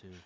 2, 1.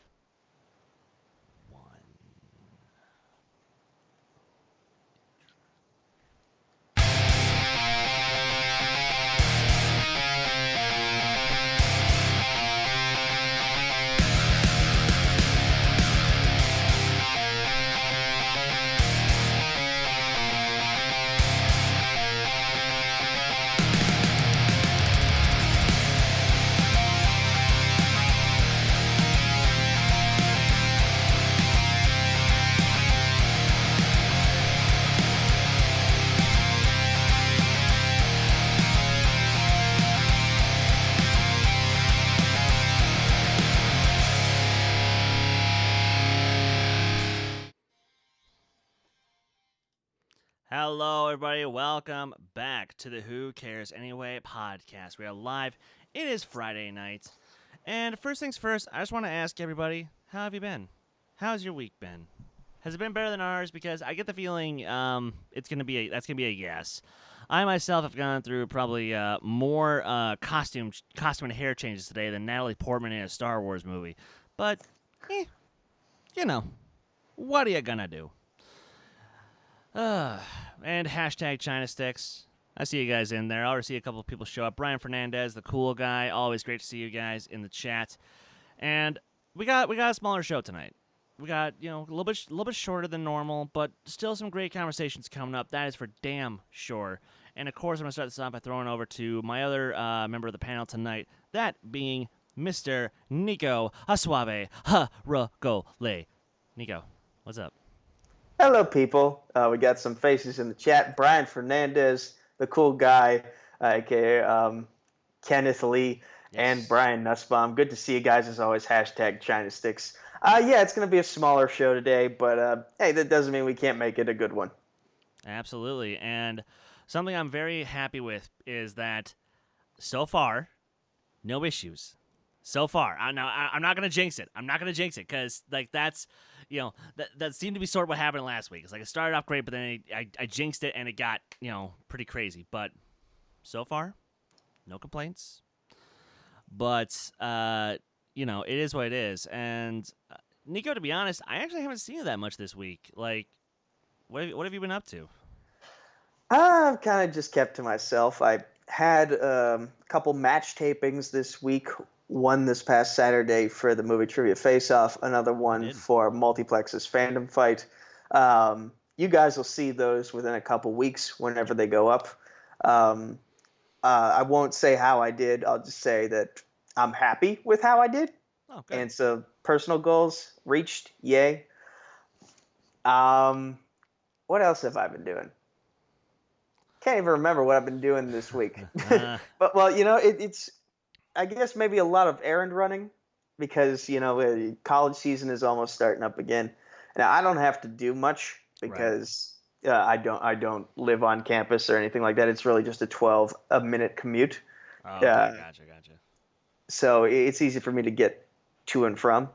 Hello, everybody. Welcome back to the Who Cares Anyway podcast. We are live. It is Friday night. And first things first, I just want to ask everybody, how have you been? How's your week been? Has it been better than ours? Because I get the feeling that's gonna be a yes. I myself have gone through probably more costume and hair changes today than Natalie Portman in a Star Wars movie. But, what are you gonna do? And hashtag China Sticks. I see you guys in there. I already see a couple of people show up. Brian Fernandez, the cool guy. Always great to see you guys in the chat. And we got a smaller show tonight. We got, a little bit shorter than normal, but still some great conversations coming up. That is for damn sure. And of course, I'm gonna start this off by throwing over to my other member of the panel tonight. That being Mr. Nico Asuave Haragole. Nico, what's up? Hello, people. We got some faces in the chat. Brian Fernandez, the cool guy, aka Kenneth Lee, Yes. and Brian Nussbaum. Good to see you guys, as always. Hashtag China Sticks. Yeah, it's going to be a smaller show today, but hey, that doesn't mean we can't make it a good one. Absolutely. And something I'm very happy with is that so far, no issues. So far. I'm not going to jinx it. I'm not going to jinx it because, that's, that seemed to be sort of what happened last week. It's like it started off great, but then I jinxed it and it got, pretty crazy. But so far, no complaints. But, it is what it is. And, Nico, to be honest, I actually haven't seen you that much this week. Like, what have you been up to? I've kind of just kept to myself. I had a couple match tapings this week. One this past Saturday for the Movie Trivia Face-Off, another one for Multiplex's Fandom Fight. You guys will see those within a couple weeks whenever they go up. I won't say how I did. I'll just say that I'm happy with how I did. Oh, good. And so personal goals reached. Yay. What else have I been doing? Can't even remember what I've been doing this week. But, well, it's I guess maybe a lot of errand running because, college season is almost starting up again. Now, I don't have to do much because I don't live on campus or anything like that. It's really just a 12-minute commute. Oh, okay. Gotcha. So it's easy for me to get to and from.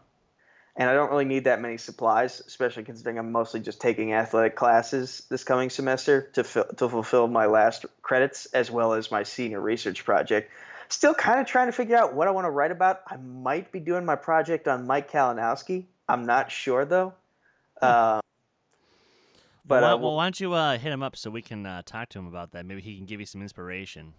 And I don't really need that many supplies, especially considering I'm mostly just taking athletic classes this coming semester to fulfill my last credits as well as my senior research project. Still kind of trying to figure out what I want to write about. I might be doing my project on Mike Kalinowski. I'm not sure, though. But why don't you hit him up so we can talk to him about that? Maybe he can give you some inspiration.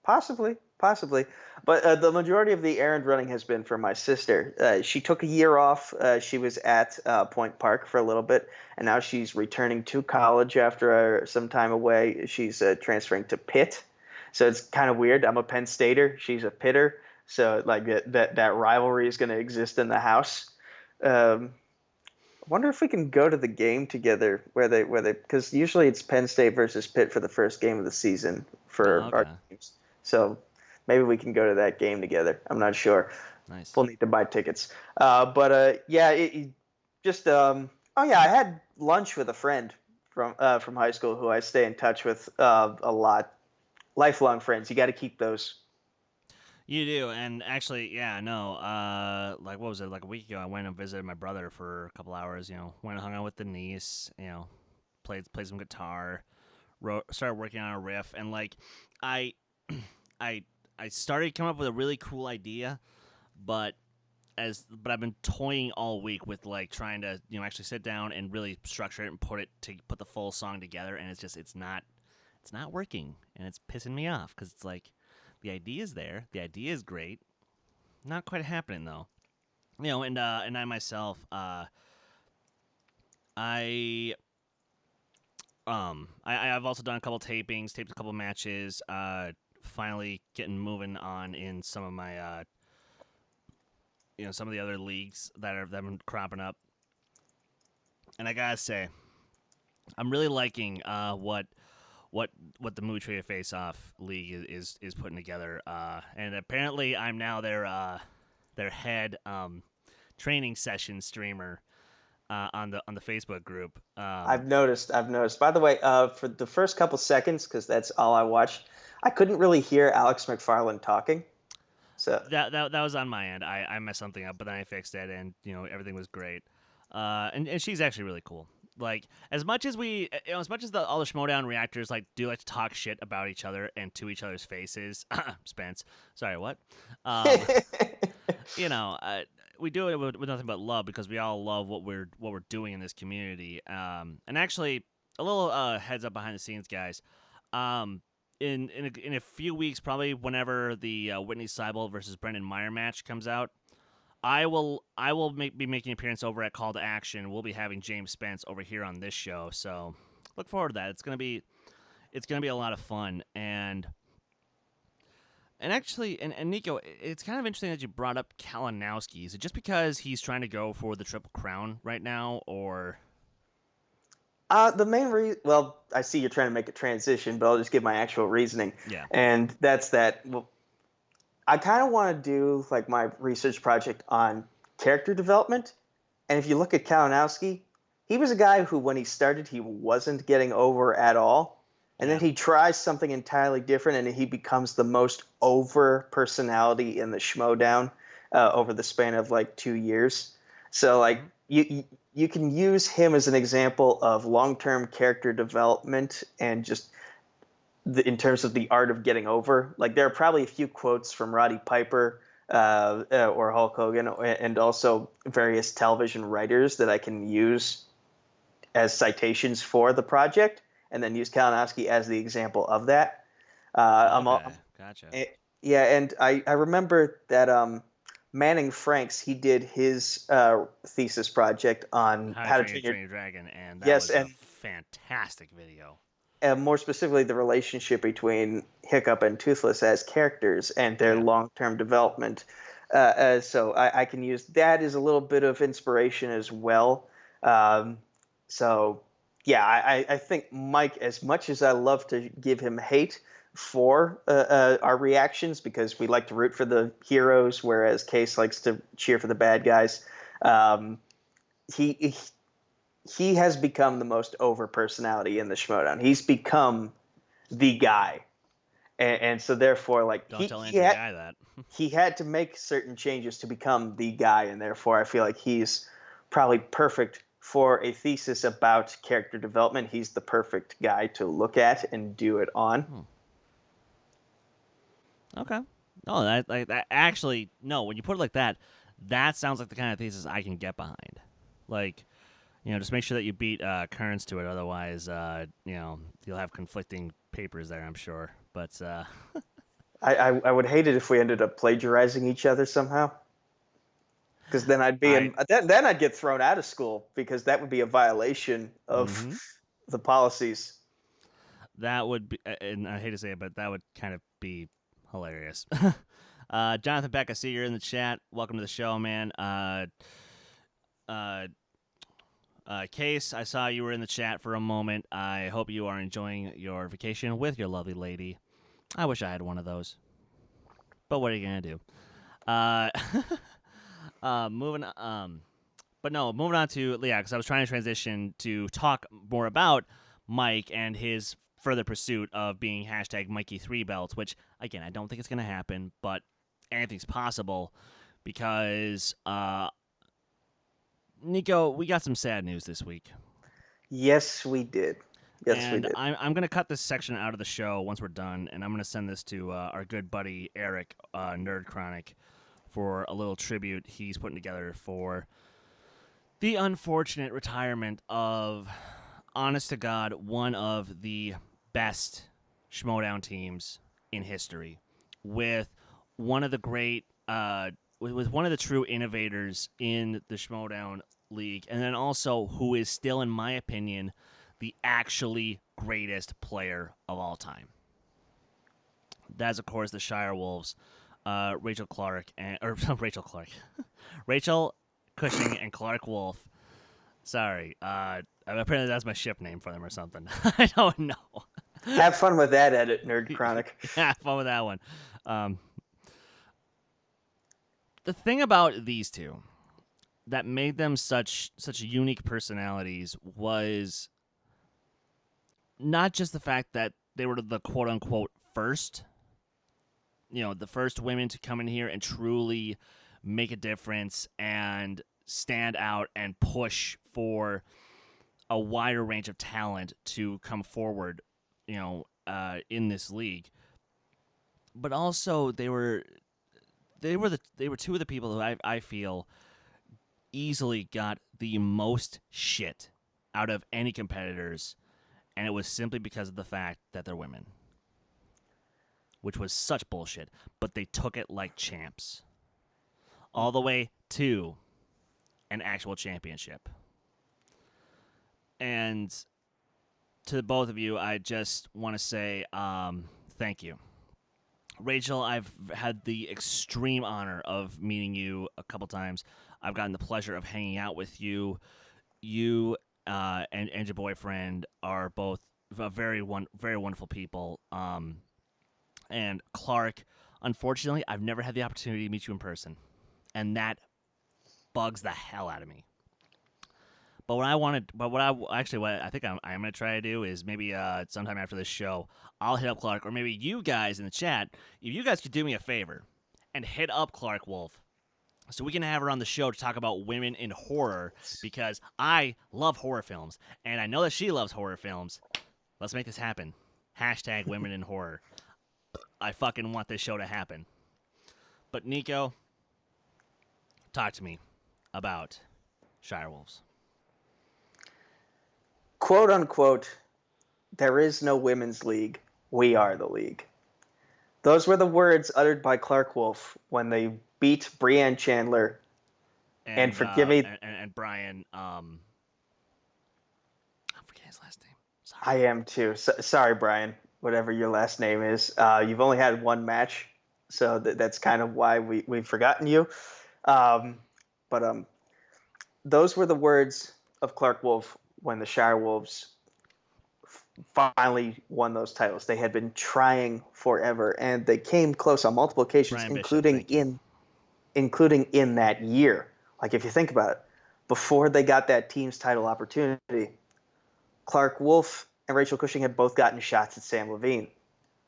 Possibly. But the majority of the errand running has been for my sister. She took a year off. She was at Point Park for a little bit, and now she's returning to college after some time away. She's transferring to Pitt. So it's kind of weird. I'm a Penn Stater. She's a Pitter. So like that rivalry is going to exist in the house. I wonder if we can go to the game together where they because usually it's Penn State versus Pitt for the first game of the season for our teams. So maybe we can go to that game together. I'm not sure. Nice. We'll need to buy tickets. I had lunch with a friend from high school who I stay in touch with a lot. Lifelong friends. You got to keep those. You do, and actually, what was it, like a week ago, I went and visited my brother for a couple hours, went and hung out with the niece, played some guitar, started working on a riff, and, like, I started coming up with a really cool idea, but but I've been toying all week with like trying to actually sit down and really structure it and put the full song together, and it's not working, and it's pissing me off because it's like the idea is there, the idea is great, not quite happening though. And I myself, I've also done a couple tapings, taped a couple matches. Finally getting moving on in some of my some of the other leagues that have been cropping up. And I gotta say, I'm really liking what the Movie Trivia Face Off League is putting together. And apparently, I'm now their head training session streamer on the Facebook group. I've noticed. By the way, for the first couple seconds, because that's all I watched, I couldn't really hear Alex McFarland talking. So that was on my end. I messed something up, but then I fixed it, and everything was great. And she's actually really cool. Like as much as all the Schmodown reactors like to talk shit about each other and to each other's faces. Spence, sorry, what? We do it with nothing but love because we all love what we're doing in this community. And actually, a little heads up behind the scenes, guys. In a few weeks, probably whenever the Whitney Seibel versus Brendan Meyer match comes out, I will be making an appearance over at Call to Action. We'll be having James Spence over here on this show, so look forward to that. It's gonna be a lot of fun, and actually, and Nico, it's kind of interesting that you brought up Kalinowski. Is it just because he's trying to go for the Triple Crown right now, or? The main reason, well, I see you're trying to make a transition, but I'll just give my actual reasoning. Yeah. And that's that. Well, I kind of want to do like my research project on character development. And if you look at Kalinowski, he was a guy who, when he started, he wasn't getting over at all. And then he tries something entirely different, and he becomes the most over personality in the Schmodown over the span of like 2 years. So like you can use him as an example of long-term character development and just in terms of the art of getting over. Like there are probably a few quotes from Roddy Piper or Hulk Hogan and also various television writers that I can use as citations for the project, and then use Kalinowski as the example of that. Gotcha. And I remember that Manning Franks, he did his thesis project on How to Train Your Dragon, and that was a fantastic video. More specifically, the relationship between Hiccup and Toothless as characters and their long-term development. So I can use that as a little bit of inspiration as well. I think Mike, as much as I love to give him hate for our reactions because we like to root for the heroes, whereas Kees likes to cheer for the bad guys. He has become the most over personality in the Schmodown. He's become the guy, and so therefore, like don't tell any guy that he had to make certain changes to become the guy, and therefore, I feel like he's probably perfect for a thesis about character development. He's the perfect guy to look at and do it on. Okay. No, that actually, no, when you put it like that, that sounds like the kind of thesis I can get behind. Like, just make sure that you beat Kearns to it. Otherwise, you'll have conflicting papers there, I'm sure. But I would hate it if we ended up plagiarizing each other somehow. Because then I'd get thrown out of school because that would be a violation of the policies. That would be, and I hate to say it, but that would kind of be hilarious. Jonathan Beck, I see you're in the chat. Welcome to the show, man. Kees, I saw you were in the chat for a moment. I hope you are enjoying your vacation with your lovely lady. I wish I had one of those. But what are you going to do? Moving on to, because I was trying to transition to talk more about Mike and his further pursuit of being #Mikey3belts, which, again, I don't think it's going to happen, but anything's possible because, Nico, we got some sad news this week. Yes, we did. We did. I'm going to cut this section out of the show once we're done, and I'm going to send this to our good buddy Eric, Nerd Chronic, for a little tribute he's putting together for the unfortunate retirement of, honest to God, one of the best Schmodown teams in history, with one of the great, with one of the true innovators in the Schmodown League, and then also who is still, in my opinion, the actually greatest player of all time. That's, of course, the Shire Wolves, Rachel Cushing and Clark Wolf. Sorry, apparently that's my ship name for them or something. I don't know. Have fun with that edit, Nerd Chronic. Yeah, have fun with that one. The thing about these two that made them such unique personalities was not just the fact that they were the quote unquote first, the first women to come in here and truly make a difference and stand out and push for a wider range of talent to come forward, in this league. But also they were two of the people who I feel easily got the most shit out of any competitors, and it was simply because of the fact that they're women, which was such bullshit, but they took it like champs all the way to an actual championship. And to both of you, I just want to say thank you. Rachel, I've had the extreme honor of meeting you a couple times. I've gotten the pleasure of hanging out with you. You and your boyfriend are both very wonderful people. And Clark, unfortunately, I've never had the opportunity to meet you in person, and that bugs the hell out of me. But what I think I'm going to try to do is maybe sometime after this show, I'll hit up Clark, or maybe you guys in the chat, if you guys could do me a favor and hit up Clark Wolf so we can have her on the show to talk about women in horror, because I love horror films, and I know that she loves horror films. Let's make this happen. # women in horror. I fucking want this show to happen. But Nico, talk to me about Shire Wolves. Quote unquote, there is no women's league. We are the league. Those were the words uttered by Clark Wolf when they beat Brianne Chandler. And forgive me. And Brian, I'm forgetting his last name. Sorry. I am too. Sorry, Brian, whatever your last name is. You've only had one match, so that's kind of why we've forgotten you. But those were the words of Clark Wolf when the Shire Wolves finally won those titles. They had been trying forever, and they came close on multiple occasions, including in that year. Like, if you think about it, before they got that team's title opportunity, Clark Wolf and Rachel Cushing had both gotten shots at Sam Levine.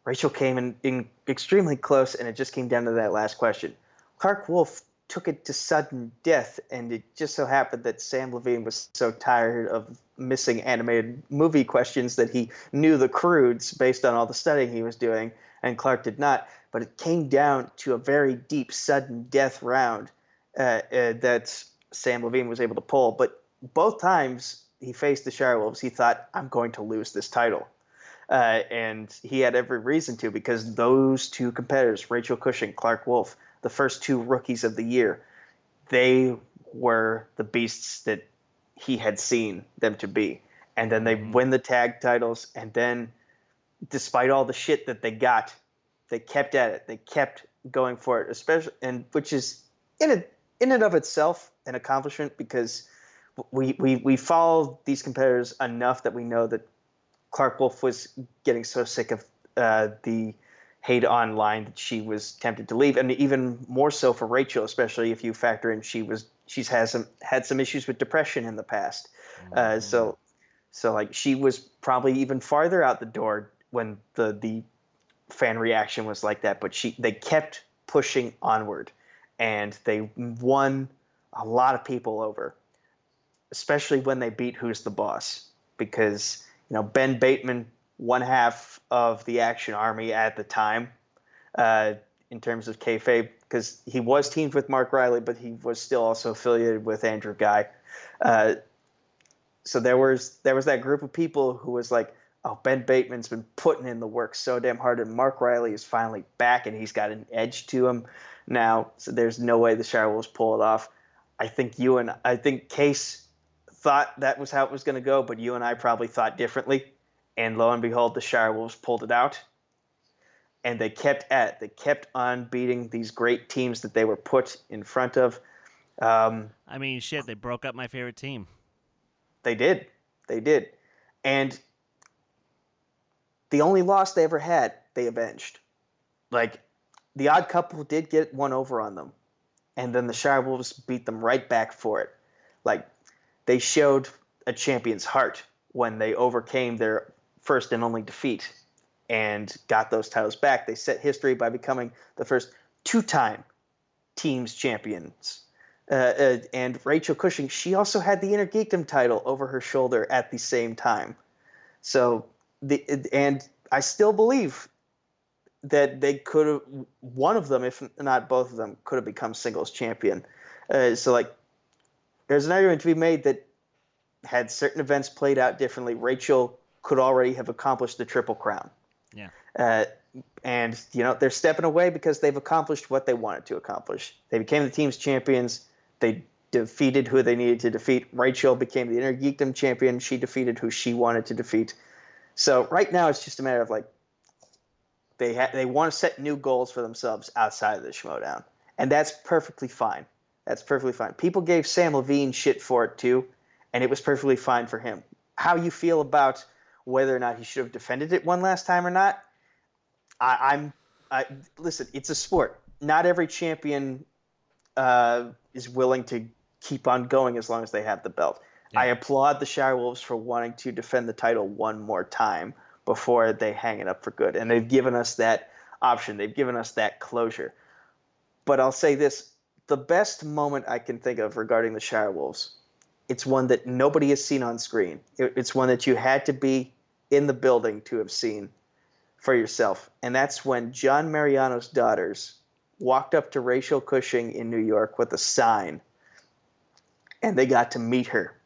Rachel came in extremely close, and it just came down to that last question. Clark Wolf took it to sudden death, and it just so happened that Sam Levine was so tired of missing animated movie questions that he knew the crudes based on all the studying he was doing, and Clark did not. But it came down to a very deep sudden death round that Sam Levine was able to pull. But both times he faced the Shire Wolves, he thought, I'm going to lose this title. And he had every reason to, because those two competitors, Rachel Cushing, Clark Wolf, the first two rookies of the year, they were the beasts that he had seen them to be. And then they win the tag titles, and then despite all the shit that they got, they kept at it. They kept going for it, especially, and which is in and of itself an accomplishment, because we followed these competitors enough that we know that Clark Wolf was getting so sick of the hate online that she was tempted to leave, and even more so for Rachel, especially if you factor in she's had some issues with depression in the past. So like, she was probably even farther out the door when the fan reaction was like that. But they kept pushing onward, and they won a lot of people over, especially when they beat Who's the Boss, because Ben Bateman, one half of the Action Army at the time, in terms of kayfabe, because he was teamed with Mark Riley, but he was still also affiliated with Andrew Guy. So there was that group of people who was like, oh, Ben Bateman's been putting in the work so damn hard, and Mark Riley is finally back, and he's got an edge to him now. So there's no way the Shirewolves pull it off. I think Kees thought that was how it was going to go, but you and I probably thought differently. And lo and behold, the Shirewolves pulled it out. And they kept at it. They kept on beating these great teams that they were put in front of. I mean, shit, they broke up my favorite team. They did. And the only loss they ever had, they avenged. Like, the Odd Couple did get one over on them. And then the Shirewolves beat them right back for it. Like, they showed a champion's heart when they overcame their first and only defeat and got those titles back. They set history by becoming the first two-time teams champions. And Rachel Cushing, she also had the Inner Geekdom title over her shoulder at the same time. So, and I still believe that they could have, one of them, if not both of them, could have become singles champion. So, like, there's an argument to be made that had certain events played out differently, Rachel could already have accomplished the Triple Crown. Yeah. And, they're stepping away because they've accomplished what they wanted to accomplish. They became the team's champions. They defeated who they needed to defeat. Rachel became the Inner Geekdom champion. She defeated who she wanted to defeat. So right now it's just a matter of, like, they want to set new goals for themselves outside of the Schmodown. And that's perfectly fine. People gave Sam Levine shit for it too, and it was perfectly fine for him. How you feel about whether or not he should have defended it one last time or not, listen, it's a sport. Not every champion is willing to keep on going as long as they have the belt. Yeah. I applaud the Shirewolves for wanting to defend the title one more time before they hang it up for good. And they've given us that option. They've given us that closure. But I'll say this, the best moment I can think of regarding the Shirewolves, it's one that nobody has seen on screen. It's one that you had to be in the building to have seen for yourself. And that's when John Mariano's daughters walked up to Rachel Cushing in New York with a sign, and they got to meet her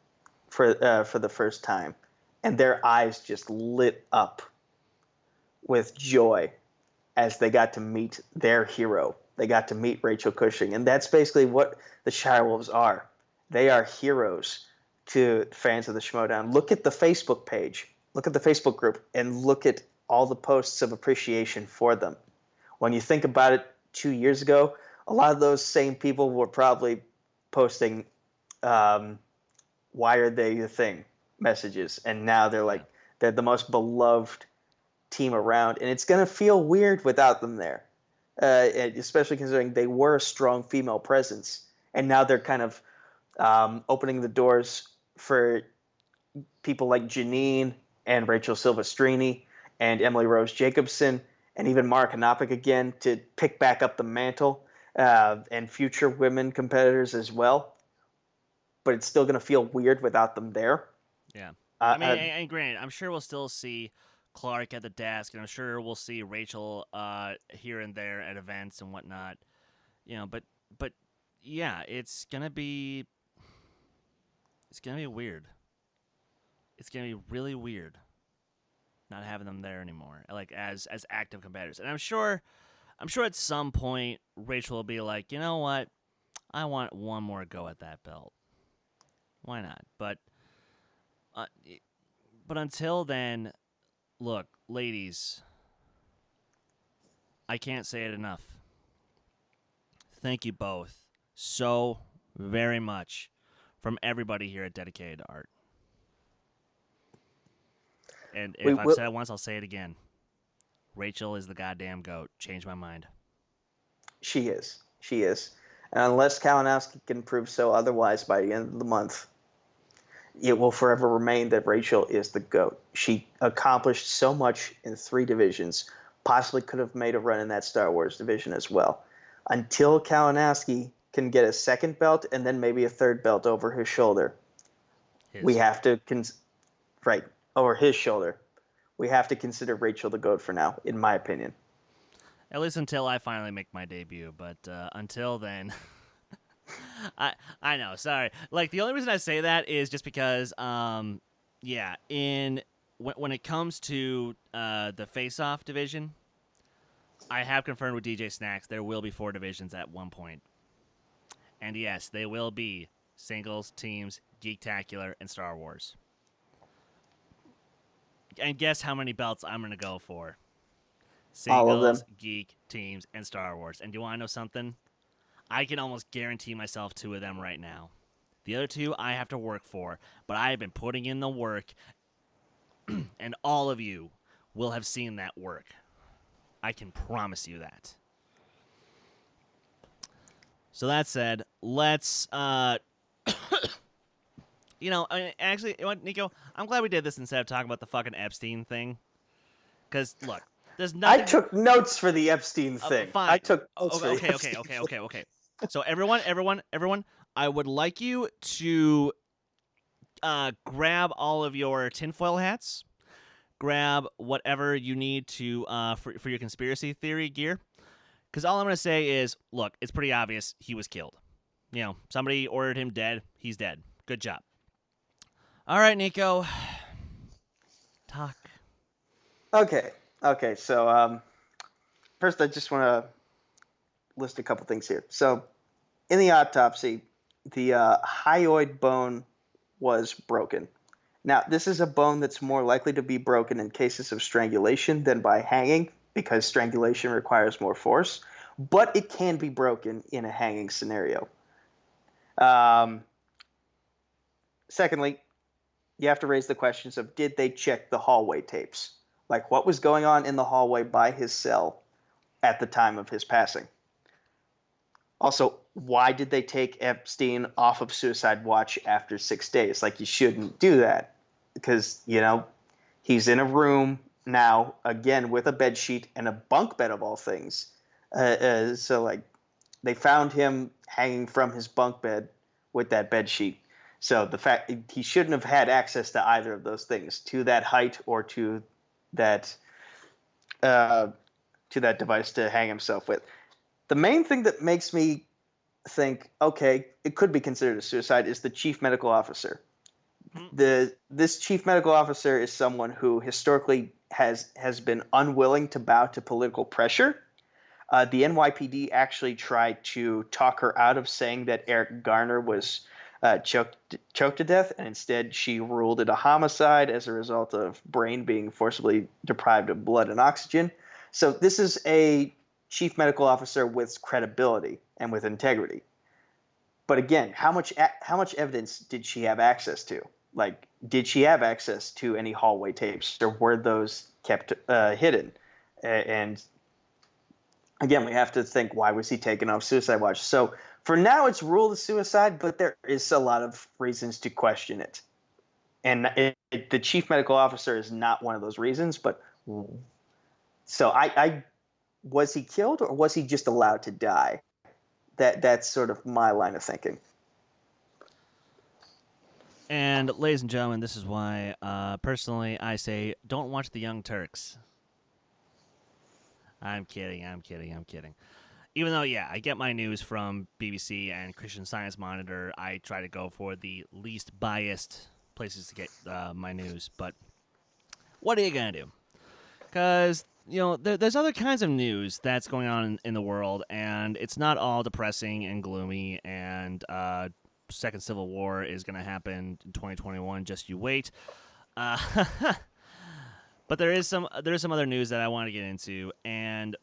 for the first time. And their eyes just lit up with joy as they got to meet their hero. They got to meet Rachel Cushing. And that's basically what the Shirewolves are. They are heroes to fans of the Schmodown. Look at the Facebook page. Look at the Facebook group and look at all the posts of appreciation for them. When you think about it, 2 years ago, a lot of those same people were probably posting why are they the thing messages, and now they're the most beloved team around, and it's going to feel weird without them there, especially considering they were a strong female presence, and now they're kind of opening the doors for people like Janine and Rachel Silvestrini and Emily Rose Jacobson and even Mark Hanopik again to pick back up the mantle, and future women competitors as well. But it's still going to feel weird without them there. Yeah. I mean, and granted, I'm sure we'll still see Clark at the desk, and I'm sure we'll see Rachel here and there at events and whatnot. But yeah, it's gonna be weird. It's gonna be really weird not having them there anymore, like as active competitors. And I'm sure at some point Rachel will be like, you know what, I want one more go at that belt. Why not? But until then, look, ladies, I can't say it enough. Thank you both so very much from everybody here at Dedicated to Art. And if I've said it once, I'll say it again. Rachel is the goddamn GOAT. Change my mind. She is. And unless Kalinowski can prove so otherwise by the end of the month, it will forever remain that Rachel is the GOAT. She accomplished so much in 3 divisions, possibly could have made a run in that Star Wars division as well. Until Kalinowski can get a second belt and then maybe a third belt over his shoulder, we have to over his shoulder. We have to consider Rachel the GOAT for now, in my opinion. At least until I finally make my debut. But until then, I know. Sorry. Like the only reason I say that is just because, yeah, when it comes to the face-off division, I have confirmed with DJ Snacks there will be 4 divisions at one point, and yes, they will be singles, teams, Geektacular, and Star Wars. And guess how many belts I'm gonna go for? All of them. Singles, geek, teams, and Star Wars. And do you want to know something? I can almost guarantee myself 2 of them right now. The other 2 I have to work for, but I have been putting in the work, and all of you will have seen that work. I can promise you that. So that said, let's, actually, you know what, Nico? I'm glad we did this instead of talking about the fucking Epstein thing. Because, look, there's nothing. I took notes for the Epstein thing. Fine. I took notes for the Okay. Epstein. So everyone, I would like you to grab all of your tinfoil hats. Grab whatever you need to for your conspiracy theory gear. Because all I'm going to say is, look, it's pretty obvious he was killed. You know, somebody ordered him dead. He's dead. Good job. All right, Nico. Talk. Okay. So first, I just want to list a couple things here. So, in the autopsy, the hyoid bone was broken. Now, this is a bone that's more likely to be broken in cases of strangulation than by hanging, because strangulation requires more force, but it can be broken in a hanging scenario. Secondly, you have to raise the questions of, did they check the hallway tapes? Like, what was going on in the hallway by his cell at the time of his passing? Also, why did they take Epstein off of suicide watch after 6 days? Like, you shouldn't do that because, he's in a room now, again, with a bed sheet and a bunk bed of all things. So, they found him hanging from his bunk bed with that bed sheet. So the fact he shouldn't have had access to either of those things, to that height or to that device to hang himself with. The main thing that makes me think, okay, it could be considered a suicide is the chief medical officer. This chief medical officer is someone who historically has been unwilling to bow to political pressure. The NYPD actually tried to talk her out of saying that Eric Garner was choked to death, and instead she ruled it a homicide as a result of brain being forcibly deprived of blood and oxygen. So this is a chief medical officer with credibility and with integrity. But again, how much evidence did she have access to? Like, did she have access to any hallway tapes, or were those kept hidden? And again, we have to think, why was he taken off suicide watch? So for now, it's ruled a suicide, but there is a lot of reasons to question it. And the chief medical officer is not one of those reasons. But so I was he killed, or was he just allowed to die? That's sort of my line of thinking. And ladies and gentlemen, this is why, personally, I say don't watch The Young Turks. I'm kidding. Even though, yeah, I get my news from BBC and Christian Science Monitor, I try to go for the least biased places to get my news. But what are you going to do? Because, there's other kinds of news that's going on in the world, and it's not all depressing and gloomy, and Second Civil War is going to happen in 2021. Just you wait. But there is some other news that I want to get into, and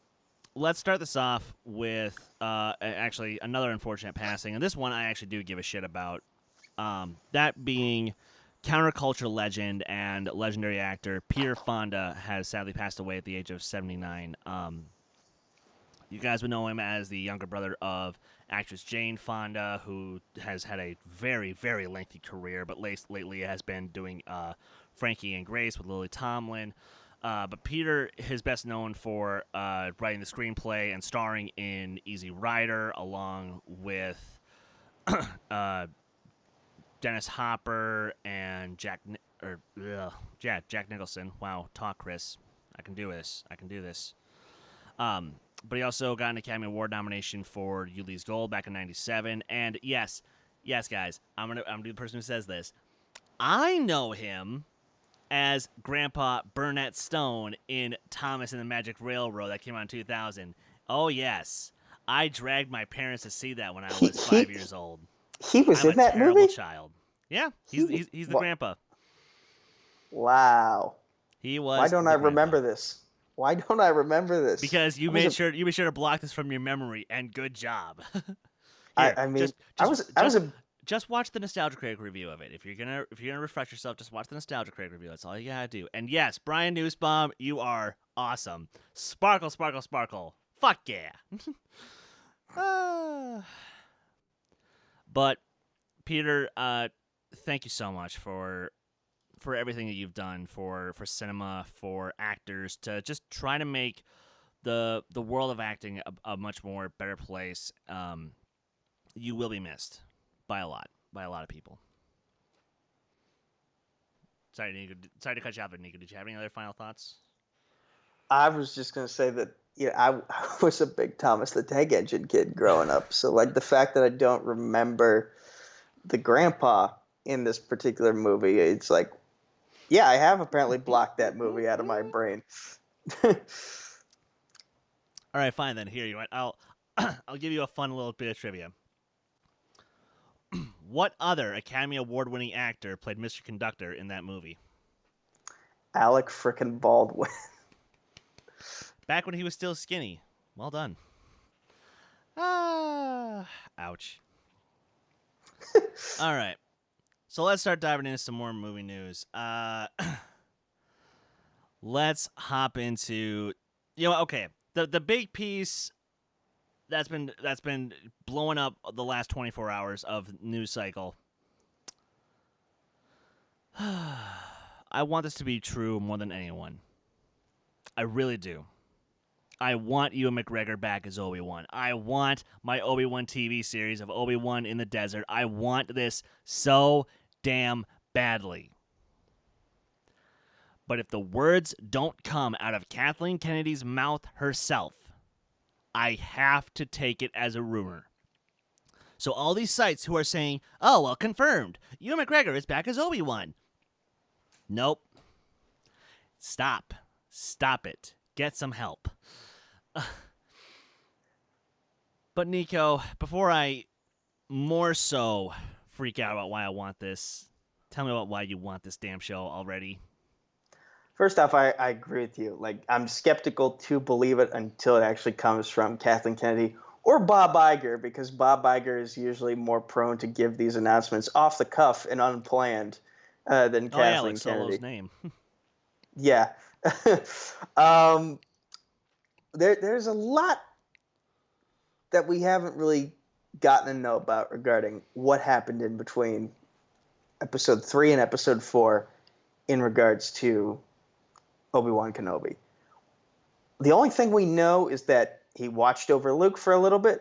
let's start this off with actually another unfortunate passing, and this one I actually do give a shit about. That being counterculture legend and legendary actor Peter Fonda has sadly passed away at the age of 79. You guys would know him as the younger brother of actress Jane Fonda, who has had a very, very lengthy career, but lately has been doing Frankie and Grace with Lily Tomlin. But Peter is best known for writing the screenplay and starring in Easy Rider, along with Dennis Hopper and Jack Nicholson. Wow, talk, Chris. I can do this. But he also got an Academy Award nomination for Ulysses Gold back in '97. And yes, guys, I'm gonna be the person who says this. I know him as Grandpa Burnett Stone in Thomas and the Magic Railroad that came out in 2000. Oh yes, I dragged my parents to see that when I was 5 years old. He was I'm in that terrible movie? child. Yeah, he's the grandpa. Wow. He was. Why don't I grandpa. remember this? Why don't I remember this? Because you made sure to block this from your memory, and good job. Here, just watch the Nostalgia Critic review of it. If you're gonna refresh yourself, just watch the Nostalgia Critic review. That's all you gotta do. And yes, Brian Nussbaum, you are awesome. Sparkle, sparkle, sparkle. Fuck yeah. But Peter, thank you so much for everything that you've done for cinema, for actors, to just try to make the world of acting a much more better place. You will be missed by a lot of people. Sorry, Nico. Sorry to cut you off, but Nico, did you have any other final thoughts? I was just gonna say that I was a big Thomas the Tank Engine kid growing up, so like the fact that I don't remember the grandpa in this particular movie, it's like, yeah, I have apparently blocked that movie out of my brain. All right, fine then. Here, you want? I'll give you a fun little bit of trivia. What other Academy Award-winning actor played Mr. Conductor in that movie? Alec frickin' Baldwin. Back when he was still skinny. Well done. Ouch. All right. So let's start diving into some more movie news. Let's hop into, okay. The big piece that's been blowing up the last 24 hours of news cycle. I want this to be true more than anyone. I really do. I want Ewan McGregor back as Obi-Wan. I want my Obi-Wan TV series of Obi-Wan in the desert. I want this so damn badly. But if the words don't come out of Kathleen Kennedy's mouth herself, I have to take it as a rumor. So all these sites who are saying, oh, well, confirmed, Ewan McGregor is back as Obi-Wan. Nope. Stop it. Get some help. But Nico, before I more so freak out about why I want this, tell me about why you want this damn show already. First off, I agree with you. Like, I'm skeptical to believe it until it actually comes from Kathleen Kennedy or Bob Iger, because Bob Iger is usually more prone to give these announcements off the cuff and unplanned than Kathleen like Kennedy. Solo's name. Yeah. There's a lot that we haven't really gotten to know about regarding what happened in between episode 3 and episode 4 in regards to ObiWan Kenobi. The only thing we know is that he watched over Luke for a little bit,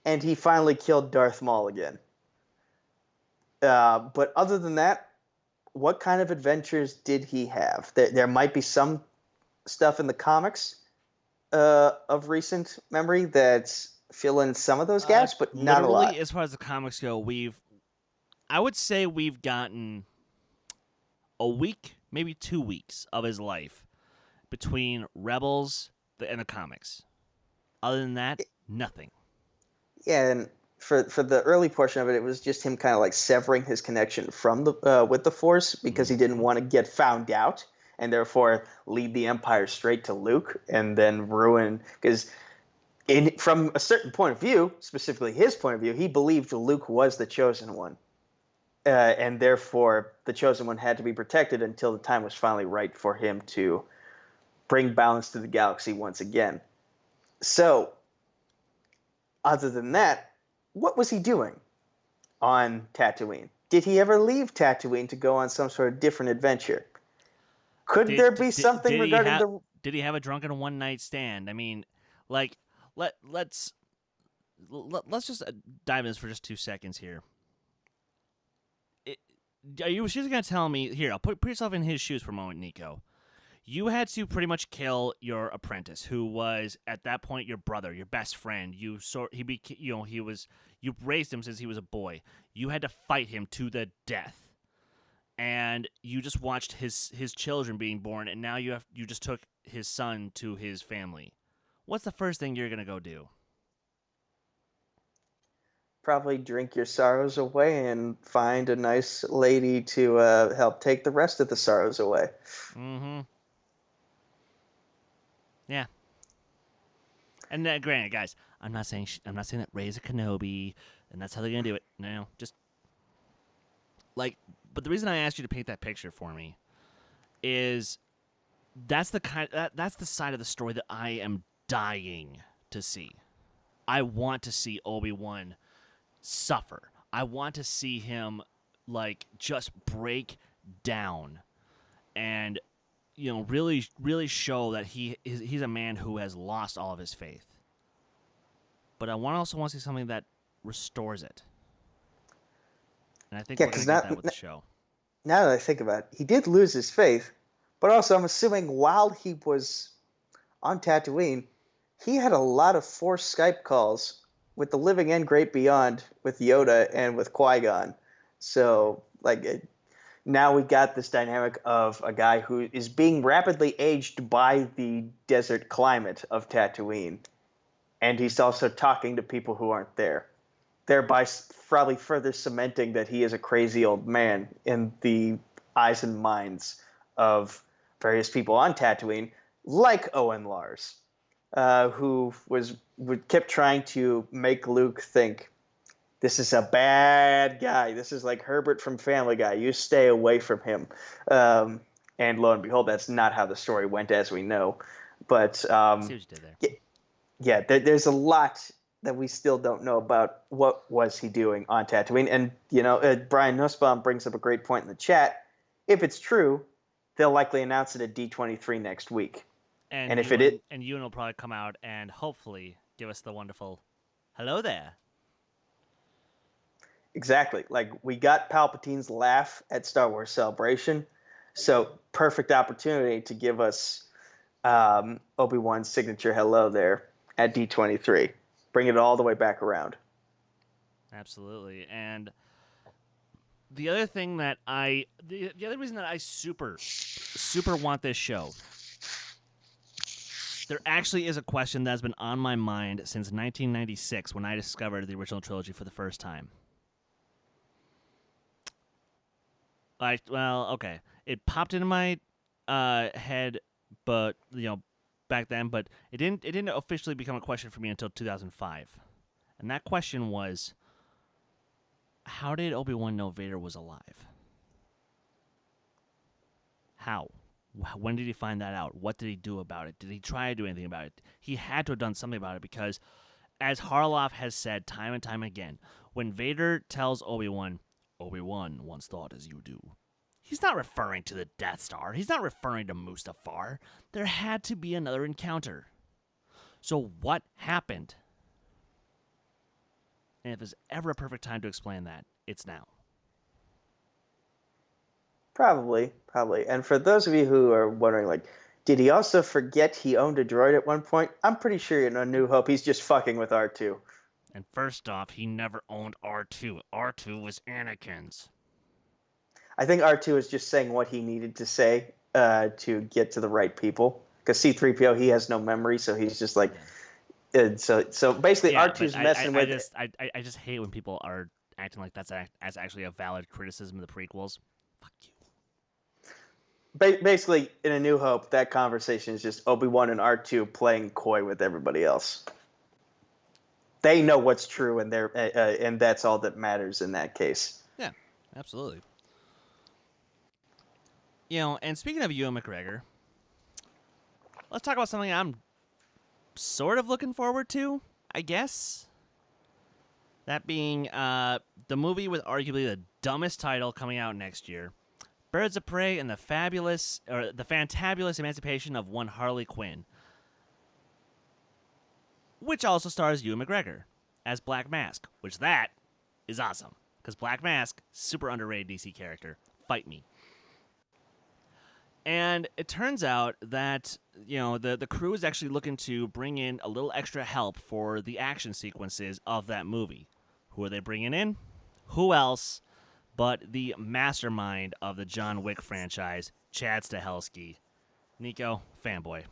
and he finally killed Darth Maul again. But other than that, what kind of adventures did he have? There might be some stuff in the comics of recent memory that's fill in some of those gaps, but not a lot. As far as the comics go, I would say we've gotten a week, maybe 2 weeks of his life between Rebels and the comics. Other than that, nothing. Yeah, and for the early portion of it, it was just him kind of like severing his connection from the with the Force because he didn't want to get found out and therefore lead the Empire straight to Luke and then ruin. Because from a certain point of view, specifically his point of view, he believed Luke was the chosen one. And therefore, the chosen one had to be protected until the time was finally right for him to bring balance to the galaxy once again. So, other than that, what was he doing on Tatooine? Did he ever leave Tatooine to go on some sort of different adventure? Could there be something regarding the... Did he have a drunken one-night stand? I mean, like, let's just dive in this for just 2 seconds here. Are you going to tell me... Here, I'll put yourself in his shoes for a moment, Nico. You had to pretty much kill your apprentice, who was at that point your brother, your best friend. You raised him since he was a boy. You had to fight him to the death, and you just watched his children being born, and now you just took his son to his family. What's the first thing you're gonna go do? Probably drink your sorrows away and find a nice lady to help take the rest of the sorrows away. Mm-hmm. Yeah. And granted, guys, I'm not saying that Rey's a Kenobi, and that's how they're gonna do it. No, just like. But the reason I asked you to paint that picture for me is that's the side of the story that I am dying to see. I want to see Obi-Wan suffer. I want to see him like just break down and really show that he's a man who has lost all of his faith. But I also want to see something that restores it. And I think we're going to get that with the show. Now that I think about it, he did lose his faith, but also I'm assuming while he was on Tatooine, he had a lot of forced Skype calls with the living and great beyond, with Yoda and with Qui-Gon. So, now we got this dynamic of a guy who is being rapidly aged by the desert climate of Tatooine, and he's also talking to people who aren't there, thereby probably further cementing that he is a crazy old man in the eyes and minds of various people on Tatooine, like Owen Lars, who kept trying to make Luke think, this is a bad guy. This is like Herbert from Family Guy. You stay away from him. And lo and behold, that's not how the story went, as we know. But see what you did there. Yeah, there's a lot that we still don't know about what was he doing on Tatooine. And Brian Nussbaum brings up a great point in the chat. If it's true, they'll likely announce it at D23 next week. And if it is, and Ewan will probably come out and hopefully give us the wonderful hello there. Exactly. Like, we got Palpatine's laugh at Star Wars Celebration, so perfect opportunity to give us Obi-Wan's signature hello there at D23. Bring it all the way back around. Absolutely. And the other thing that the other reason that I super want this show, there actually is a question that's been on my mind since 1996 when I discovered the original trilogy for the first time. Okay. It popped into my head, but back then, but it didn't officially become a question for me until 2005. And that question was, how did Obi-Wan know Vader was alive? How? When did he find that out? What did he do about it? Did he try to do anything about it? He had to have done something about it because, as Harloff has said time and time again, when Vader tells Obi-Wan once thought as you do, he's not referring to the Death Star. He's not referring to Mustafar. There had to be another encounter. So what happened? And if there's ever a perfect time to explain that, it's now. Probably. And for those of you who are wondering, did he also forget he owned a droid at one point? I'm pretty sure in A New Hope he's just fucking with R2. And first off, he never owned R2. R2 was Anakin's. I think R2 is just saying what he needed to say to get to the right people. Because C-3PO, he has no memory, so he's just like... Yeah. So basically, R2's messing with it. I just hate when people are acting like that's actually a valid criticism of the prequels. Fuck you. Basically, in A New Hope, that conversation is just Obi-Wan and R2 playing coy with everybody else. They know what's true, and and that's all that matters in that case. Yeah, absolutely. And speaking of Ewan McGregor, let's talk about something I'm sort of looking forward to, I guess. That being the movie with arguably the dumbest title coming out next year, Birds of Prey and the Fantabulous Emancipation of One Harley Quinn, which also stars Ewan McGregor as Black Mask, which that is awesome, because Black Mask, super underrated DC character. Fight me. And it turns out that the crew is actually looking to bring in a little extra help for the action sequences of that movie. Who are they bringing in? Who else but the mastermind of the John Wick franchise, Chad Stahelski. Nico, fanboy.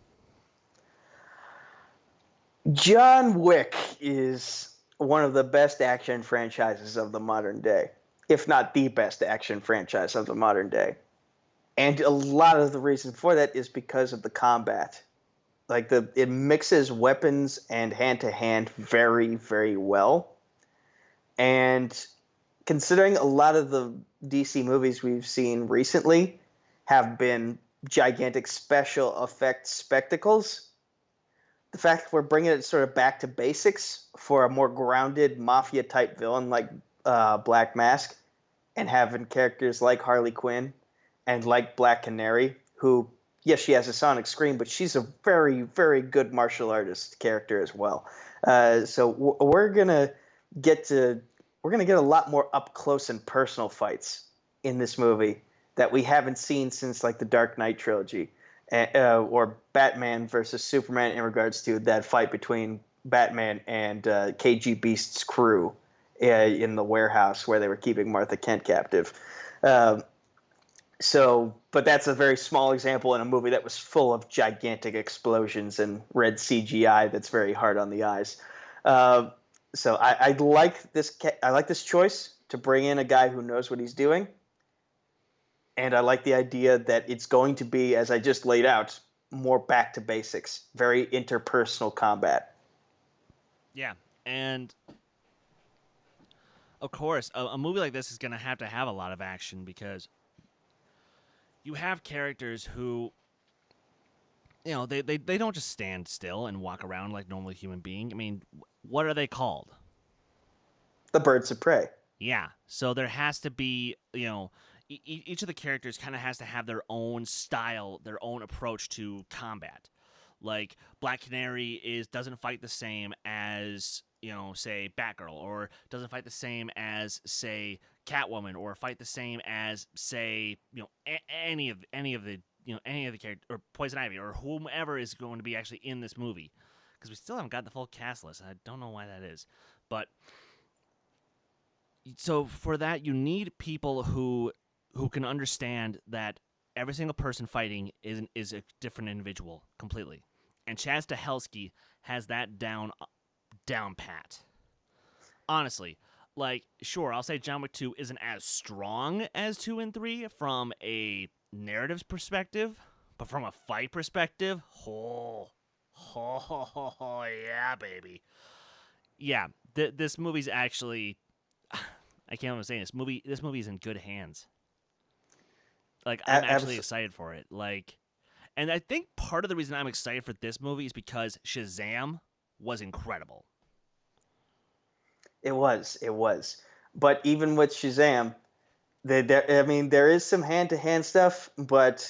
John Wick is one of the best action franchises of the modern day, if not the best action franchise of the modern day. And a lot of the reason for that is because of the combat. It mixes weapons and hand to hand very, very well. And considering a lot of the DC movies we've seen recently have been gigantic special effects spectacles, the fact that we're bringing it sort of back to basics for a more grounded mafia type villain like Black Mask, and having characters like Harley Quinn and like Black Canary, who, yes, she has a sonic scream, but she's a very, very good martial artist character as well. So we're gonna get a lot more up close and personal fights in this movie that we haven't seen since like the Dark Knight trilogy, or Batman versus Superman, in regards to that fight between Batman and KG Beast's crew in the warehouse where they were keeping Martha Kent captive. But that's a very small example in a movie that was full of gigantic explosions and red CGI that's very hard on the eyes. So I like this. I like this choice to bring in a guy who knows what he's doing, and I like the idea that it's going to be, as I just laid out, more back to basics, very interpersonal combat. Yeah, and of course, a movie like this is going to have a lot of action because you have characters who, they don't just stand still and walk around like normal human being. I mean, what are they called? The birds of prey. Yeah. So there has to be, each of the characters kind of has to have their own style, their own approach to combat. Like Black Canary doesn't fight the same as, say Batgirl, or doesn't fight the same as, say, Catwoman, or fight the same as, say, any of the characters, or Poison Ivy, or whomever is going to be actually in this movie, because we still haven't got the full cast list. I don't know why that is, but so for that you need people who can understand that every single person fighting is a different individual completely, and Chad Stahelski has that down pat. Honestly, like, sure, I'll say John Wick 2 isn't as strong as 2 and 3 from a narrative perspective, but from a fight perspective, yeah, baby. Yeah, this movie's actually, I can't even say this movie is in good hands. Like, I'm actually excited for it. Like, and I think part of the reason I'm excited for this movie is because Shazam was incredible. It was. But even with Shazam, there is some hand-to-hand stuff, but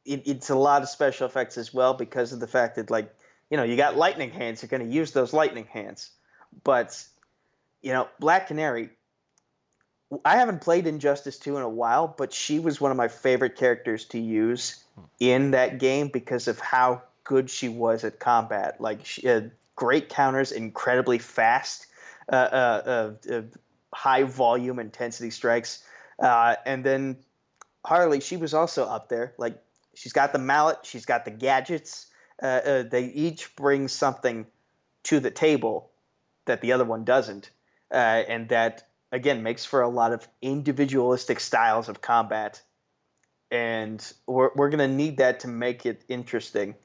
it's a lot of special effects as well, because of the fact that, like, you got lightning hands, you're going to use those lightning hands. But, Black Canary, I haven't played Injustice 2 in a while, but she was one of my favorite characters to use in that game because of how good she was at combat. Like, she had great counters, incredibly fast, high volume intensity strikes. And then Harley, she was also up there. Like, she's got the mallet, she's got the gadgets. They each bring something to the table that the other one doesn't. And that, again, makes for a lot of individualistic styles of combat. And we're going to need that to make it interesting.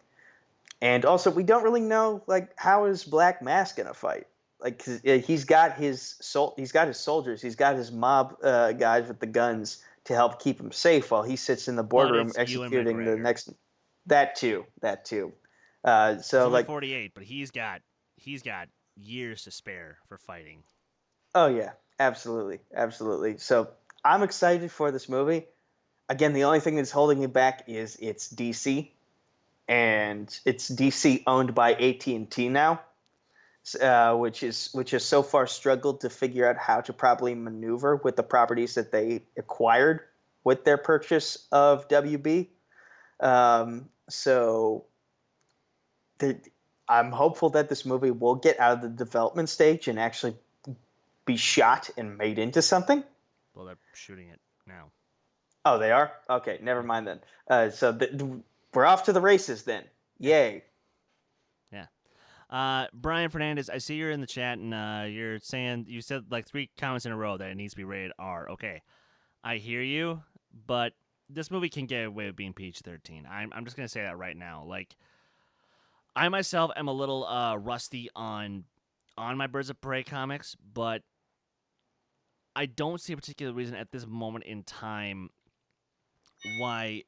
And also, we don't really know, like, how is Black Mask going to fight? Like, he's got his soldiers, he's got his mob guys with the guns to help keep him safe while he sits in the boardroom executing the next. That too. So he's only like 48, but he's got years to spare for fighting. Oh yeah, absolutely. So I'm excited for this movie. Again, the only thing that's holding me back is it's DC, and it's DC owned by AT&T now. Which has so far struggled to figure out how to properly maneuver with the properties that they acquired with their purchase of WB. So the, I'm hopeful that this movie will get out of the development stage and actually be shot and made into something. Well, they're shooting it now. Oh, they are? Okay, never Yeah. mind then. We're off to the races then. Yay. Yeah. Brian Fernandez, I see you're in the chat and you're saying you said like 3 comments in a row that it needs to be rated R. Okay, I hear you, but this movie can get away with being PG-13. I'm just gonna say that right now. Like, I myself am a little rusty on my Birds of Prey comics, but I don't see a particular reason at this moment in time why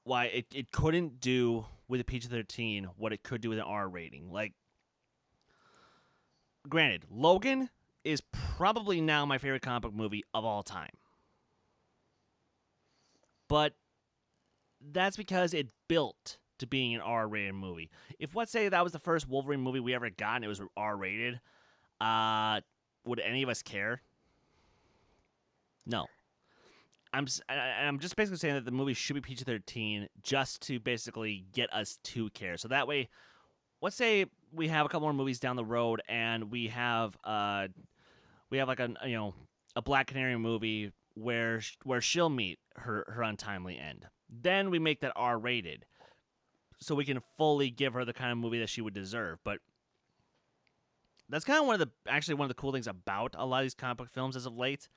it couldn't do with a PG-13 what it could do with an R rating. Like, granted, Logan is probably now my favorite comic book movie of all time. But that's because it built to being an R-rated movie. If, let's say, that was the first Wolverine movie we ever got and it was R-rated, would any of us care? No. I'm just basically saying that the movie should be PG-13 just to basically get us to care. So that way, let's say we have a couple more movies down the road and we have like a Black Canary movie where she'll meet her untimely end. Then we make that R-rated, so we can fully give her the kind of movie that she would deserve. But that's kind of one of the cool things about a lot of these comic book films as of late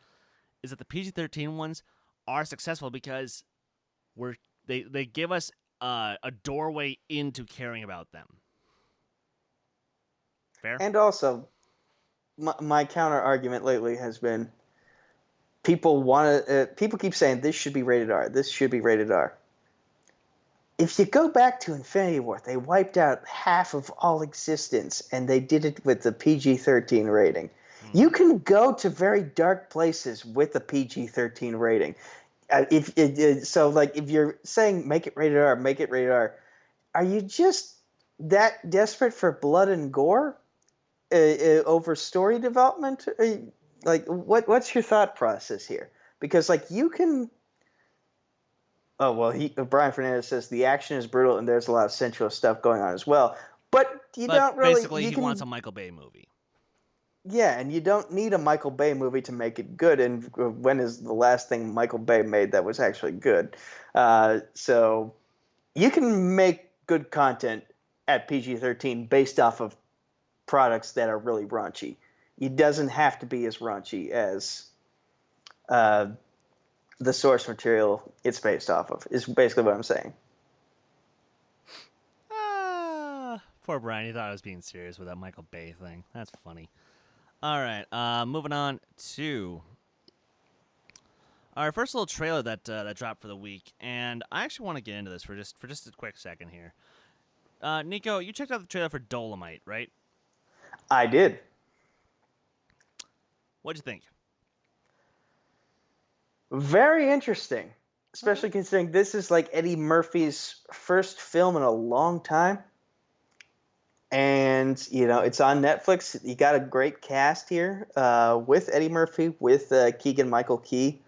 is that the PG-13 ones are successful because they give us a doorway into caring about them. Fair? And also, my counter argument lately has been people keep saying this should be rated R. This should be rated R. If you go back to Infinity War, they wiped out half of all existence, and they did it with the PG-13 rating. You can go to very dark places with a PG-13 rating. If you're saying make it rated R, make it rated R, are you just that desperate for blood and gore over story development? What's your thought process here? Because you can. Oh well, Brian Fernandez says the action is brutal and there's a lot of sensual stuff going on as well. But don't really. Basically, he wants a Michael Bay movie. Yeah, and you don't need a Michael Bay movie to make it good. And when is the last thing Michael Bay made that was actually good? So you can make good content at PG-13 based off of products that are really raunchy. It doesn't have to be as raunchy as the source material it's based off of, is basically what I'm saying. Poor Brian. He thought I was being serious with that Michael Bay thing. That's funny. All right, moving on to our first little trailer that dropped for the week, and I actually want to get into this for just a quick second here. Nico, you checked out the trailer for Dolomite, right? I did. What'd you think? Very interesting, especially considering this is Eddie Murphy's first film in a long time. And, it's on Netflix. You got a great cast here with Eddie Murphy, with Keegan-Michael Key,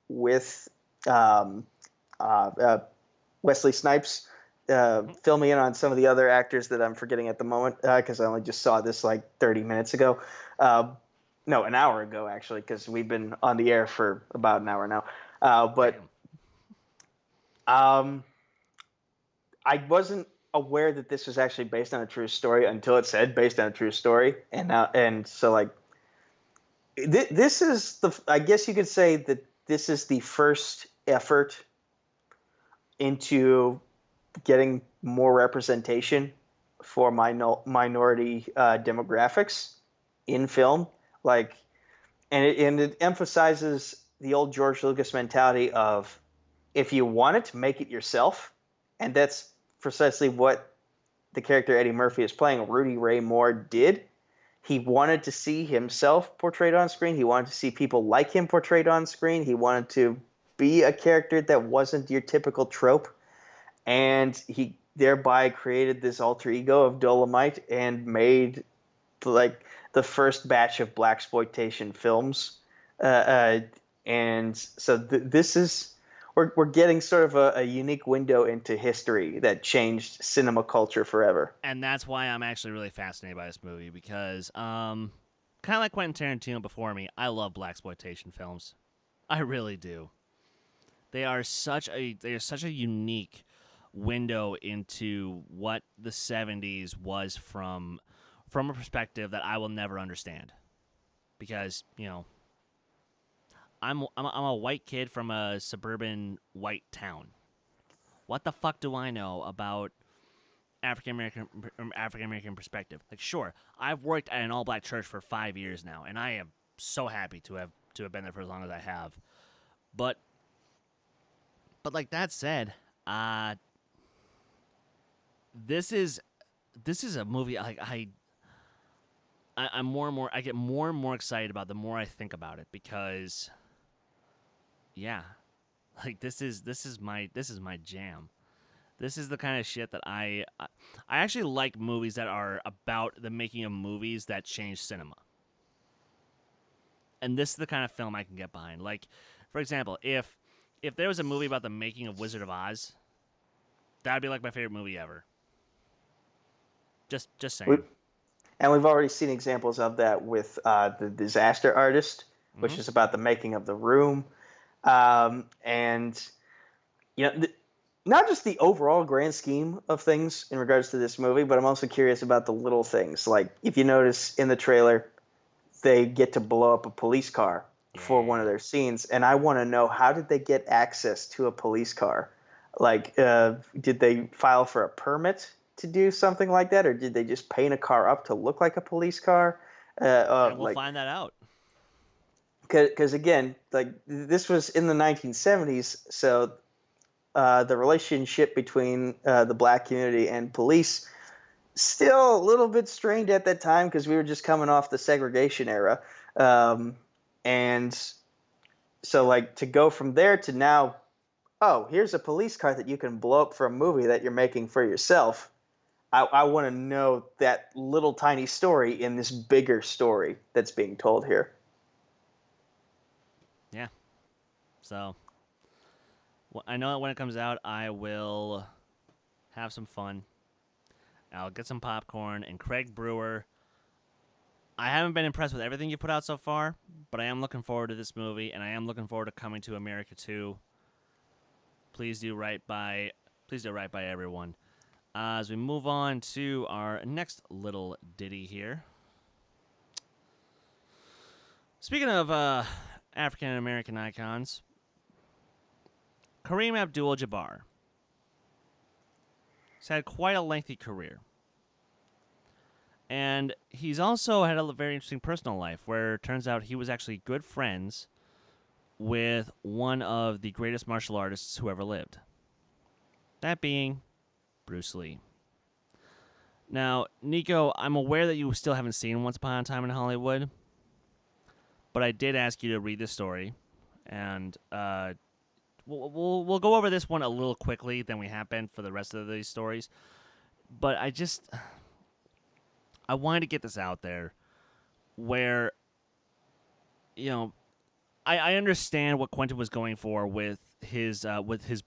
with Wesley Snipes, filming in on some of the other actors that I'm forgetting at the moment because I only just saw this 30 minutes ago. No, an hour ago, actually, because we've been on the air for about an hour now. I wasn't aware that this was actually based on a true story until it said based on a true story, this is I guess you could say that this is the first effort into getting more representation for minority demographics in film, and it emphasizes the old George Lucas mentality of if you want it, make it yourself, and that's precisely what the character Eddie Murphy is playing, Rudy Ray Moore, did. He wanted to see himself portrayed on screen. He wanted to see people like him portrayed on screen. He wanted to be a character that wasn't your typical trope. And he thereby created this alter ego of Dolomite and made the first batch of blaxploitation films. And so this is we're getting sort of a unique window into history that changed cinema culture forever. And that's why I'm actually really fascinated by this movie because, kind of like Quentin Tarantino before me, I love blaxploitation films. I really do. They are such a unique window into what the 70s was from a perspective that I will never understand. Because, I'm a white kid from a suburban white town. What the fuck do I know about African American perspective? Like, sure, I've worked at an all black church for 5 years now, and I am so happy to have been there for as long as I have. But like that said, this is a movie I'm more and more I get more and more excited about the more I think about it because yeah, like this is my jam. This is the kind of shit that I actually like movies that are about the making of movies that change cinema. And this is the kind of film I can get behind. Like, for example, if there was a movie about the making of Wizard of Oz, that'd be like my favorite movie ever. Just saying. And we've already seen examples of that with the Disaster Artist, which is about the making of The Room, and not just the overall grand scheme of things in regards to this movie, but I'm also curious about the little things. Like if you notice in the trailer, they get to blow up a police car for one of their scenes, and I want to know, how did they get access to a police car? Like, did they file for a permit to do something like that, or did they just paint a car up to look like a police car? And we'll find that out. Because again, like this was in the 1970s, so the relationship between the black community and police still a little bit strained at that time because we were just coming off the segregation era, and so like to go from there to now, oh, here's a police car that you can blow up for a movie that you're making for yourself. I want to know that little tiny story in this bigger story that's being told here. Yeah. So, I know that when it comes out, I will have some fun. I'll get some popcorn. And Craig Brewer, I haven't been impressed with everything you put out so far, but I am looking forward to this movie, and I am looking forward to Coming to America 2. Please do right by everyone. As we move on to our next little ditty here. Speaking of African American icons, Kareem Abdul-Jabbar. He's had quite a lengthy career. And he's also had a very interesting personal life where it turns out he was actually good friends with one of the greatest martial artists who ever lived. That being Bruce Lee. Now, Nico, I'm aware that you still haven't seen Once Upon a Time in Hollywood, but I did ask you to read this story, and we'll go over this one a little quickly than we have been for the rest of these stories. But I wanted to get this out there, where I understand what Quentin was going for with his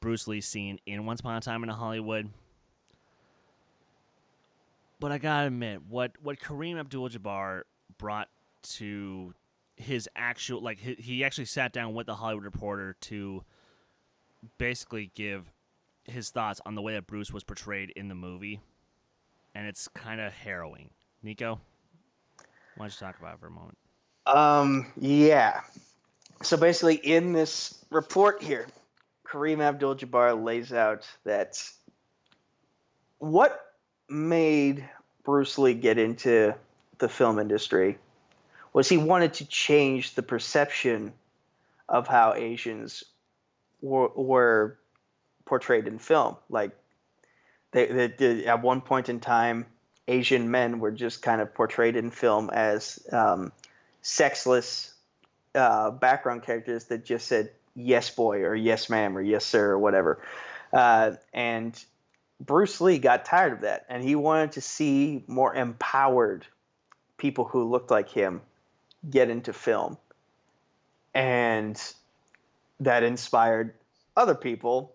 Bruce Lee scene in Once Upon a Time in Hollywood. But I gotta admit, what Kareem Abdul-Jabbar brought to his actual, he actually sat down with the Hollywood Reporter to basically give his thoughts on the way that Bruce was portrayed in the movie, and it's kind of harrowing. Nico, why don't you talk about it for a moment? Yeah. So basically, in this report here, Kareem Abdul-Jabbar lays out that what made Bruce Lee get into the film industry was he wanted to change the perception of how Asians were portrayed in film. Like they at one point in time, Asian men were just kind of portrayed in film as sexless background characters that just said yes boy or yes ma'am or yes sir or whatever. And Bruce Lee got tired of that, and he wanted to see more empowered people who looked like him get into film. And that inspired other people,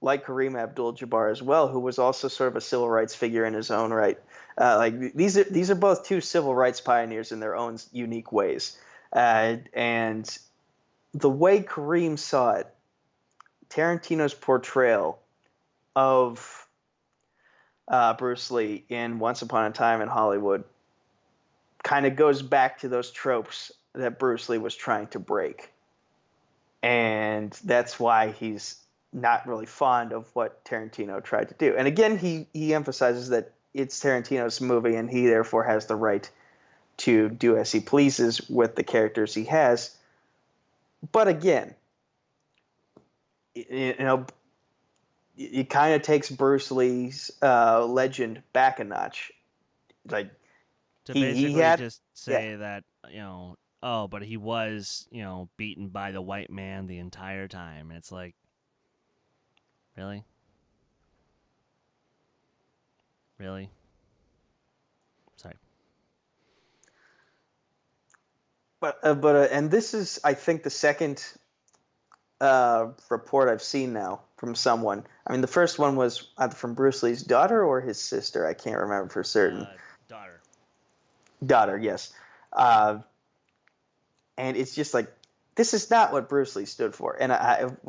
like Kareem Abdul-Jabbar as well, who was also sort of a civil rights figure in his own right. Like these are both two civil rights pioneers in their own unique ways. And the way Kareem saw it, Tarantino's portrayal of Bruce Lee in Once Upon a Time in Hollywood kind of goes back to those tropes that Bruce Lee was trying to break. And that's why he's not really fond of what Tarantino tried to do. And again, he emphasizes that it's Tarantino's movie and he therefore has the right to do as he pleases with the characters he has. But again, it kind of takes Bruce Lee's legend back a notch. Like To he basically had, just yeah, say that, oh, but he was, beaten by the white man the entire time. It's like, really? Really? Sorry. but and this is, I think, the second report I've seen now from someone. I mean, the first one was either from Bruce Lee's daughter or his sister. I can't remember for certain. Daughter. Daughter, yes. Uh, and it's just like, this is not what Bruce Lee stood for. And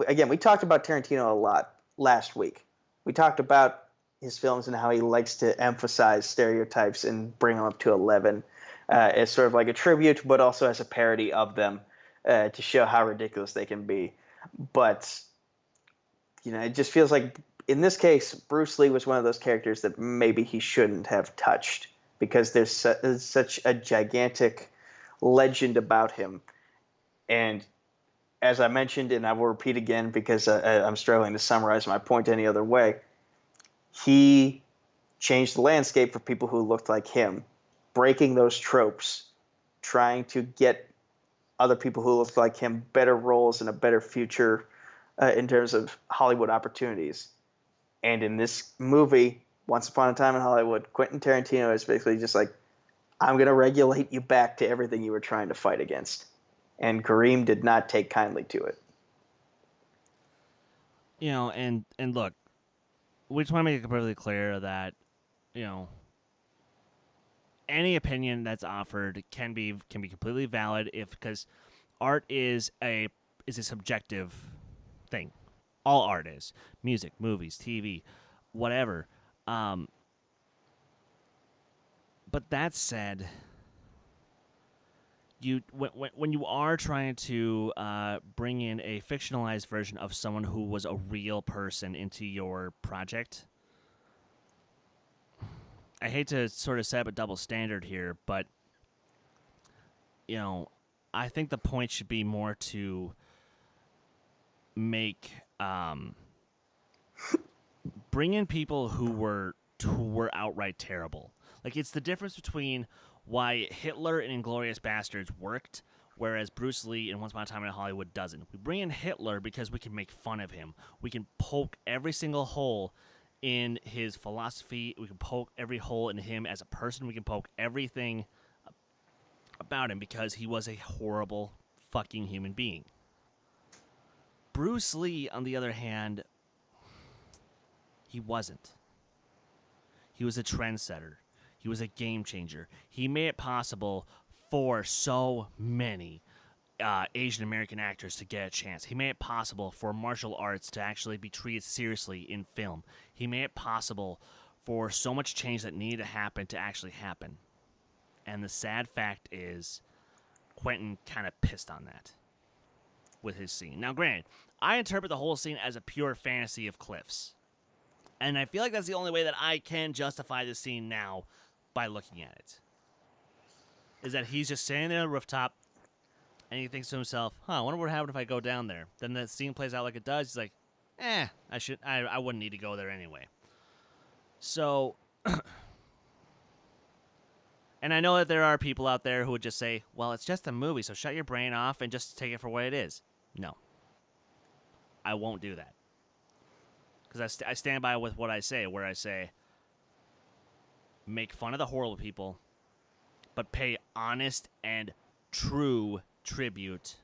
again, we talked about Tarantino a lot last week. We talked about his films and how he likes to emphasize stereotypes and bring them up to 11 as sort of like a tribute, but also as a parody of them to show how ridiculous they can be. But, it just feels like in this case, Bruce Lee was one of those characters that maybe he shouldn't have touched because there's such a gigantic legend about him. And as I mentioned, and I will repeat again because I'm struggling to summarize my point any other way, he changed the landscape for people who looked like him, breaking those tropes, trying to get other people who looked like him better roles and a better future in terms of Hollywood opportunities. And in this movie, Once Upon a Time in Hollywood, Quentin Tarantino is basically just like, I'm going to regulate you back to everything you were trying to fight against. And Kareem did not take kindly to it. And look, we just want to make it completely clear that, any opinion that's offered can be completely valid because art is a subjective thing. All art is music, movies, TV, whatever. But that said, when you are trying to bring in a fictionalized version of someone who was a real person into your project, I hate to sort of set up a double standard here, but I think the point should be more to make bring in people who were outright terrible. Like, it's the difference between why Hitler in Inglourious Bastards worked, whereas Bruce Lee in Once Upon a Time in Hollywood doesn't. We bring in Hitler because we can make fun of him. We can poke every single hole in his philosophy. We can poke every hole in him as a person. We can poke everything about him because he was a horrible fucking human being. Bruce Lee, on the other hand, he wasn't. He was a trendsetter. He was a game changer. He made it possible for so many Asian American actors to get a chance. He made it possible for martial arts to actually be treated seriously in film. He made it possible for so much change that needed to happen to actually happen. And the sad fact is, Quentin kind of pissed on that with his scene. Now, granted, I interpret the whole scene as a pure fantasy of Cliff's. And I feel like that's the only way that I can justify this scene now by looking at it. Is that he's just standing there on the rooftop, and he thinks to himself, I wonder what would happen if I go down there. Then the scene plays out like it does. He's like, I wouldn't need to go there anyway. So, and I know that there are people out there who would just say, well, it's just a movie, so shut your brain off and just take it for what it is. No. I won't do that. Because I stand by with what I say, where I say, make fun of the horrible people, but pay honest and true tribute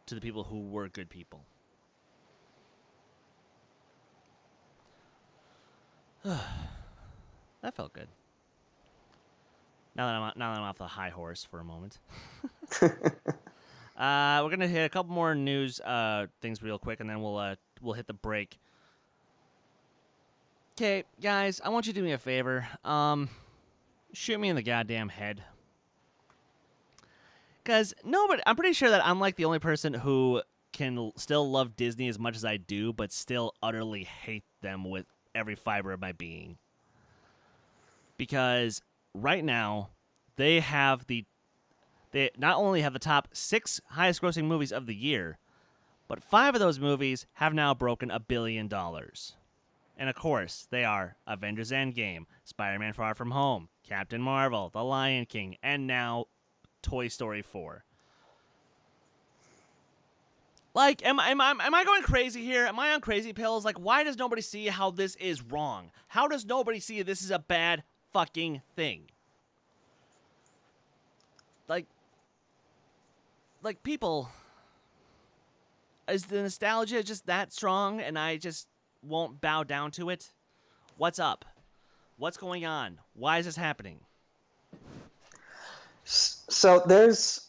to the people who were good people. That felt good. Now that I'm off the high horse for a moment. We're gonna hit a couple more news things real quick, and then we'll hit the break. Okay, guys, I want you to do me a favor. Shoot me in the goddamn head. Because I'm pretty sure that I'm like the only person who can still love Disney as much as I do, but still utterly hate them with every fiber of my being. Because right now, they not only have the top 6 highest grossing movies of the year, but 5 of those movies have now broken $1 billion. And of course, they are Avengers Endgame, Spider-Man Far From Home, Captain Marvel, The Lion King, and now Toy Story 4. Like, am I going crazy here? Am I on crazy pills? Like, why does nobody see how this is wrong? How does nobody see this is a bad fucking thing? Like people, is the nostalgia just that strong and I just won't bow down to it? What's up? What's going on? Why is this happening? So there's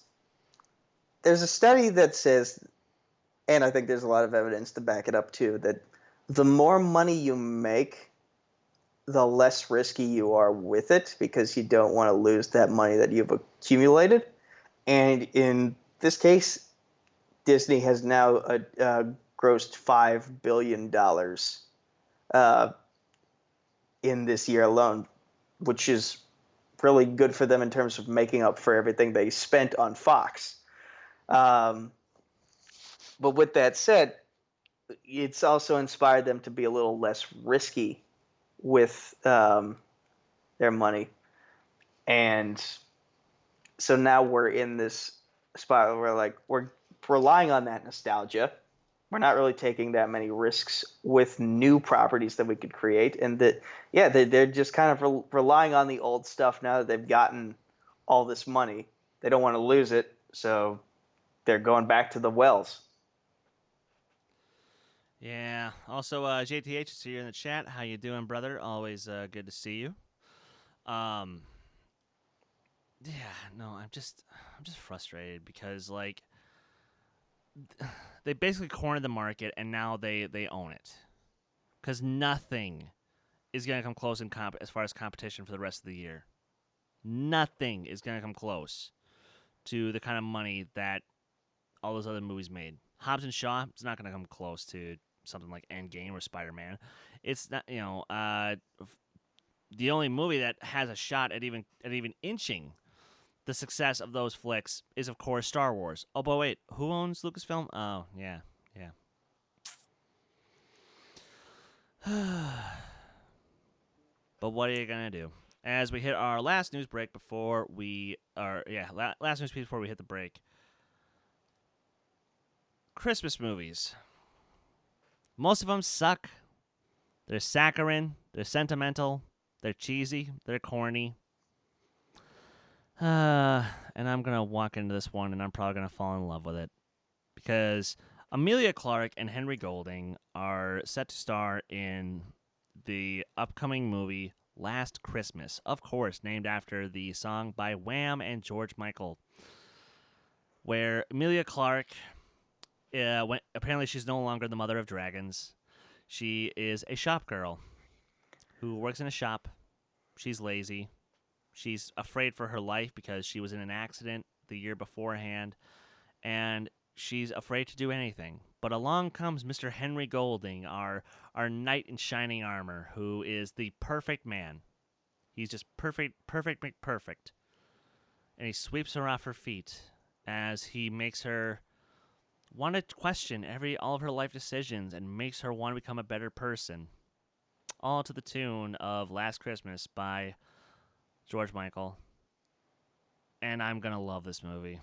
a study that says, and I think there's a lot of evidence to back it up too, that the more money you make, the less risky you are with it because you don't want to lose that money that you've accumulated. And in this case, Disney has now grossed $5 billion in this year alone, which is really good for them in terms of making up for everything they spent on Fox. But with that said, it's also inspired them to be a little less risky with their money. And so now we're in this spot where we're relying on that nostalgia. We're not really taking that many risks with new properties that we could create, and they're just kind of relying on the old stuff now that they've gotten all this money. They don't want to lose it, so they're going back to the wells. Yeah. Also, JTH is here in the chat. How you doing, brother? Always good to see you. Yeah. No, I'm just frustrated because they basically cornered the market and now they own it. Because nothing is going to come close as far as competition for the rest of the year. Nothing is going to come close to the kind of money that all those other movies made. Hobbs and Shaw is not going to come close to something like Endgame or Spider-Man. It's not, the only movie that has a shot at even inching the success of those flicks is, of course, Star Wars. Oh, but wait, who owns Lucasfilm? Oh, yeah. But what are you gonna do? As we hit our last news break before last news piece before we hit the break. Christmas movies. Most of them suck. They're saccharine. They're sentimental. They're cheesy. They're corny. And I'm going to walk into this one and I'm probably going to fall in love with it. Because Emilia Clarke and Henry Golding are set to star in the upcoming movie Last Christmas. Of course, named after the song by Wham and George Michael. Where Emilia Clarke, apparently she's no longer the mother of dragons. She is a shop girl who works in a shop. She's lazy. She's afraid for her life because she was in an accident the year beforehand, and she's afraid to do anything. But along comes Mr. Henry Golding, our knight in shining armor, who is the perfect man. He's just perfect. And he sweeps her off her feet as he makes her want to question all of her life decisions and makes her want to become a better person. All to the tune of Last Christmas by George Michael. And I'm going to love this movie.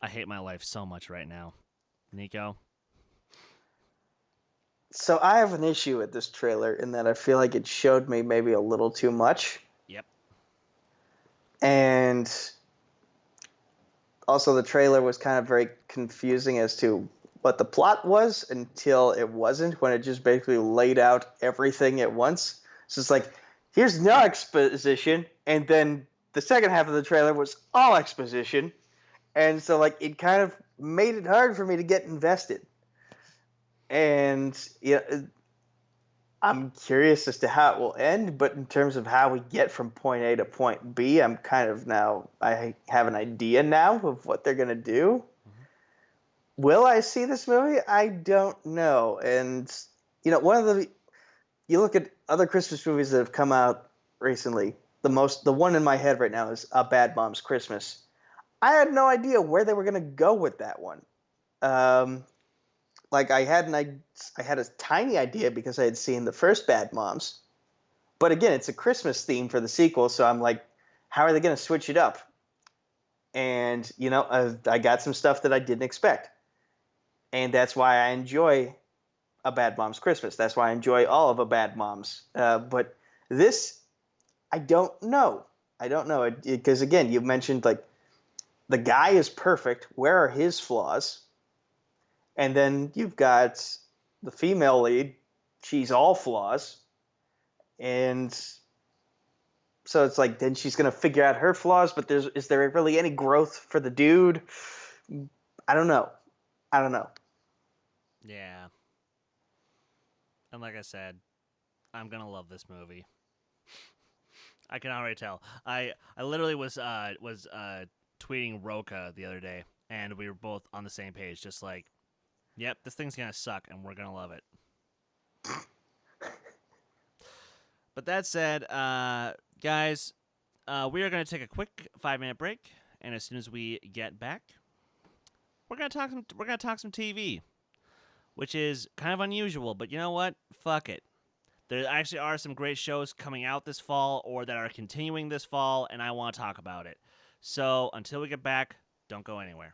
I hate my life so much right now. Nico? So I have an issue with this trailer in that I feel like it showed me maybe a little too much. Yep. And also the trailer was kind of very confusing as to what the plot was until it wasn't, when it just basically laid out everything at once. So it's like, here's no exposition, and then the second half of the trailer was all exposition, and so like it kind of made it hard for me to get invested. And I'm curious as to how it will end, but in terms of how we get from point A to point B, I'm kind of now, I have an idea now of what they're going to do. Will I see this movie? I don't know. And, you look at other Christmas movies that have come out recently. The one in my head right now is A Bad Mom's Christmas. I had no idea where they were going to go with that one. I had a tiny idea because I had seen the first Bad Moms. But again, it's a Christmas theme for the sequel, so I'm like, how are they going to switch it up? And, I got some stuff that I didn't expect. And that's why I enjoy A Bad Mom's Christmas. That's why I enjoy all of A Bad Mom's. But this, I don't know. I don't know. Because, again, you mentioned, like, the guy is perfect. Where are his flaws? And then you've got the female lead. She's all flaws. And so it's like, then she's going to figure out her flaws, but is there really any growth for the dude? I don't know. Yeah. And like I said, I'm going to love this movie. I can already tell. I literally was tweeting Roka the other day, and we were both on the same page, just like, yep, this thing's going to suck, and we're going to love it. But that said, guys, we are going to take a quick 5-minute break, and as soon as we get back, we're going to talk some TV, which is kind of unusual, but you know what? Fuck it. There actually are some great shows coming out this fall or that are continuing this fall, and I want to talk about it. So until we get back, don't go anywhere.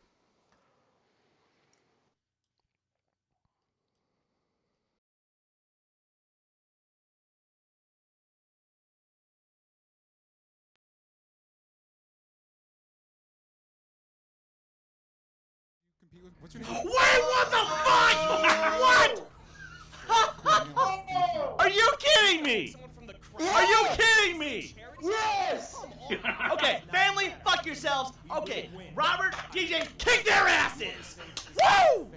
What's your name? Wait, what the fuck? What? Are you kidding me? Are you kidding me? Yes! Okay, family, fuck yourselves. Okay, Robert, DJ, kick their asses. Woo!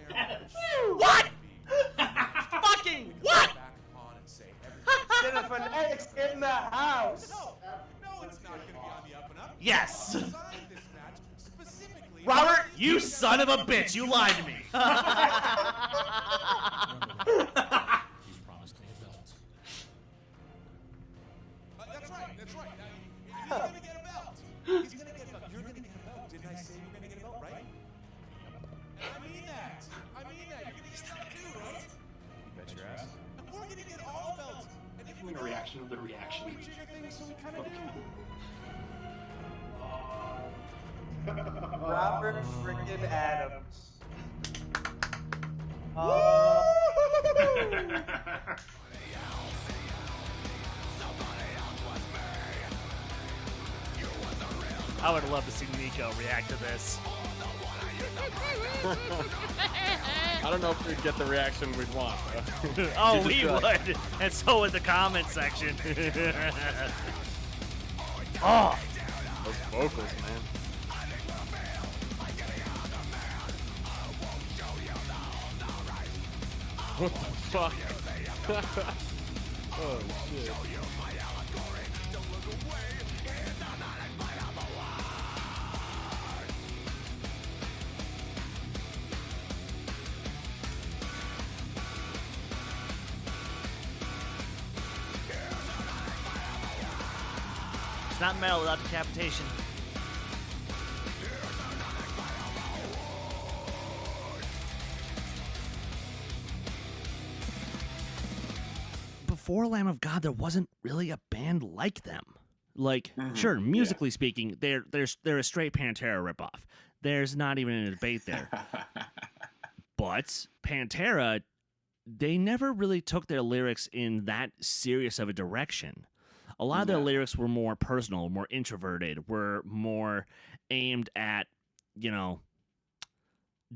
What? Fucking what? Cinephanatics in the house. No, it's not going to be on the up and up. Yes. Designed this match specifically. Robert, you son of a bitch, you lied to me. He's promised me a belt. That's right. He's going to get a belt. He's going to get a belt. You're going to get a belt. Didn't I say you're going to get a belt, right? I mean that. You're going to get a belt too, right? You bet your ass. We're going to get all belts. And if we A reaction of the reaction. we trigger things, so we kind of do. Robert freaking Adams. I would love to see Nico react to this. I don't know if we'd get the reaction we'd want, though. Oh, He'd we just be like, would. And so would the comment section. Oh. Those vocals, man. What the fuck? Oh, shit. It's not metal without decapitation. Before Lamb of God, there wasn't really a band like them. Like, sure, musically speaking, they're a straight Pantera ripoff. There's not even a debate there. But Pantera, they never really took their lyrics in that serious of a direction. A lot of their lyrics were more personal, more introverted, were more aimed at,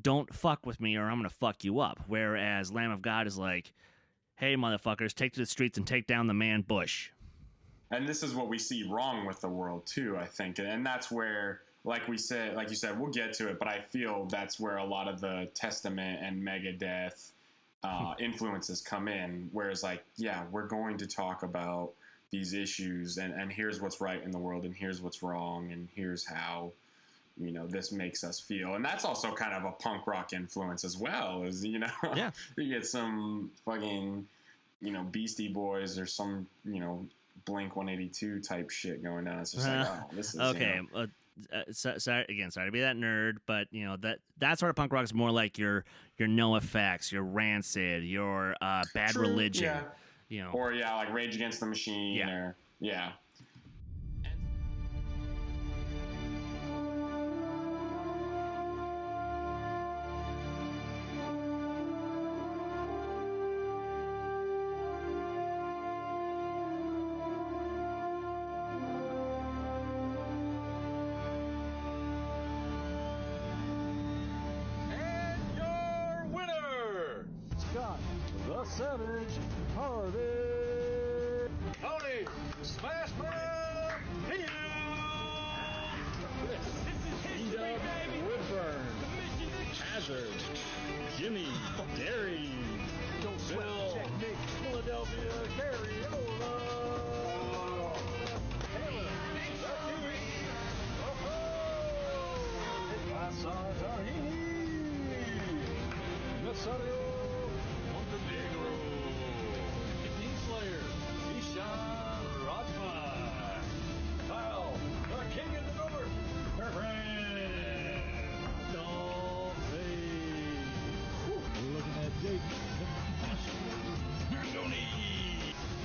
don't fuck with me or I'm gonna fuck you up. Whereas Lamb of God is like, hey, motherfuckers, take to the streets and take down the man Bush. And this is what we see wrong with the world too, I think, and that's where, like you said, we'll get to it, but I feel that's where a lot of the Testament and Megadeth influences come in. Whereas, like, yeah, we're going to talk about these issues, and here's what's right in the world, and here's what's wrong, and here's how, you know, this makes us feel. And that's also kind of a punk rock influence as well, is, you know, yeah. You get some fucking, you know, Beastie Boys or some, you know, Blink 182 type shit going on. It's just like, oh, this is okay. You know, sorry to be that nerd, but you know that sort of punk rock is more like your NoFX, your Rancid, your Bad True, Religion, yeah. you know, or like Rage Against the Machine, or yeah. The Savage Hardy Tony Smashman Hill. Speed-Up Woodburn, Hazard, Jimmy Derry, Bill, Philadelphia Carriola, Taylor, Asa Tahini, Nasario Montenegro, King Slayer, Ishan Rajma, Kyle, the King of the North, Girlfriend, Dolphin, looking at Jake, the Master, Mandoni,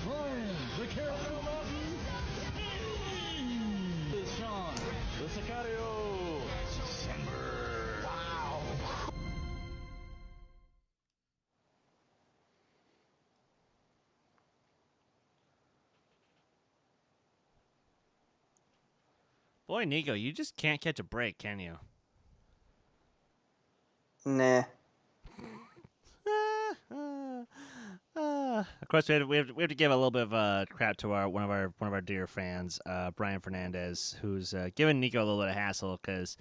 Brian, the Carolina Mountain, Sean, the Sicario, December. Wow. boy, Nico, you just can't catch a break, can you? Nah. Of course, we have to give a little bit of crap to one of our dear fans, Brian Fernandez, who's giving Nico a little bit of hassle because,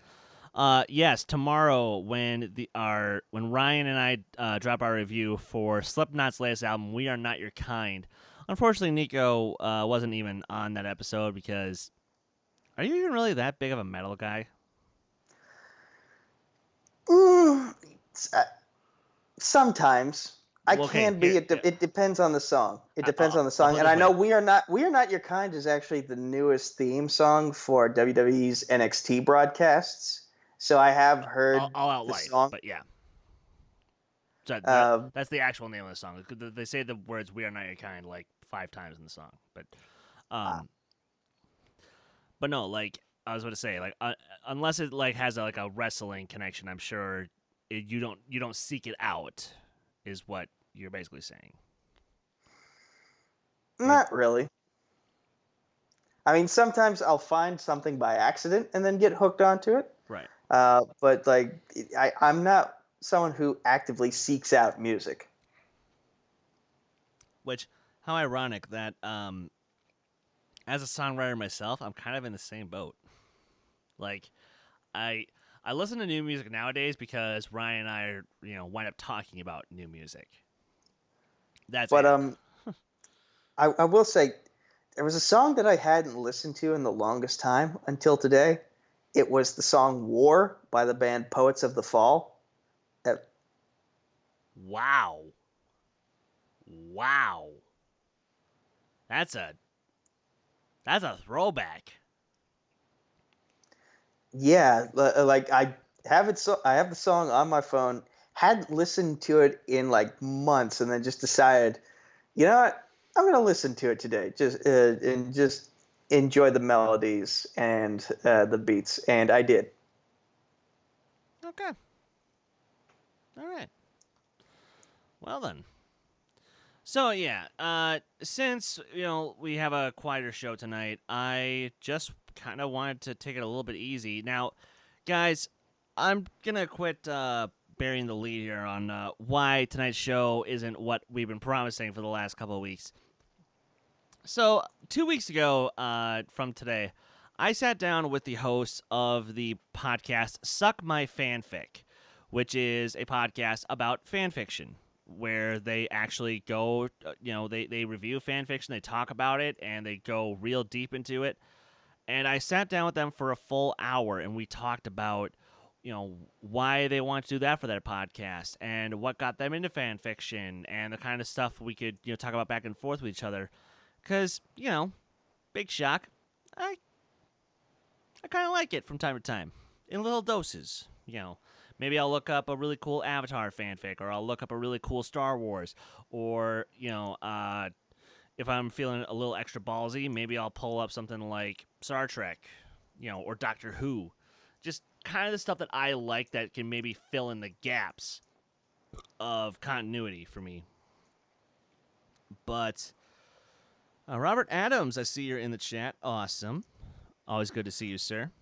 yes, tomorrow when Ryan and I drop our review for Slipknot's latest album, We Are Not Your Kind. Unfortunately, Nico wasn't even on that episode because, are you even really that big of a metal guy? Sometimes I Well, okay, can be. here- It depends on the song. It depends on the I'll song. put it And I this know way. We Are Not Your Kind is actually the newest theme song for WWE's NXT broadcasts. So I have heard All Out the Life, song. but yeah. So that's the actual name of the song. They say the words "We Are Not Your Kind" like 5 times in the song, but no, like I was going to say, like unless it like has a wrestling connection, I'm sure you don't seek it out, is what you're basically saying. Not really. I mean, sometimes I'll find something by accident and then get hooked onto it. Right. But like, I'm not someone who actively seeks out music. Which, how ironic that as a songwriter myself, I'm kind of in the same boat. Like, I listen to new music nowadays because Ryan and I wind up talking about new music. That's But it. I will say, there was a song that I hadn't listened to in the longest time until today. It was the song "War" by the band Poets of the Fall. Wow. That's a throwback. Yeah, like I have it. So I have the song on my phone. Hadn't listened to it in like months, and then just decided, you know what? I'm gonna listen to it today. And just enjoy the melodies and the beats, and I did. Okay. All right. Well then. So yeah, since we have a quieter show tonight, I just kind of wanted to take it a little bit easy. Now, guys, I'm gonna quit burying the lead here on why tonight's show isn't what we've been promising for the last couple of weeks. So 2 weeks ago from today, I sat down with the hosts of the podcast Suck My Fanfic, which is a podcast about fan fiction, where they actually go, they review fan fiction, they talk about it, and they go real deep into it. And I sat down with them for a full hour, and we talked about, why they want to do that for their podcast, and what got them into fan fiction, and the kind of stuff we could, talk about back and forth with each other. Because, big shock, I kind of like it from time to time, in little doses, Maybe I'll look up a really cool Avatar fanfic, or I'll look up a really cool Star Wars, or, if I'm feeling a little extra ballsy, maybe I'll pull up something like Star Trek, or Doctor Who. Just kind of the stuff that I like that can maybe fill in the gaps of continuity for me. But Robert Adams, I see you're in the chat. Awesome. Always good to see you, sir.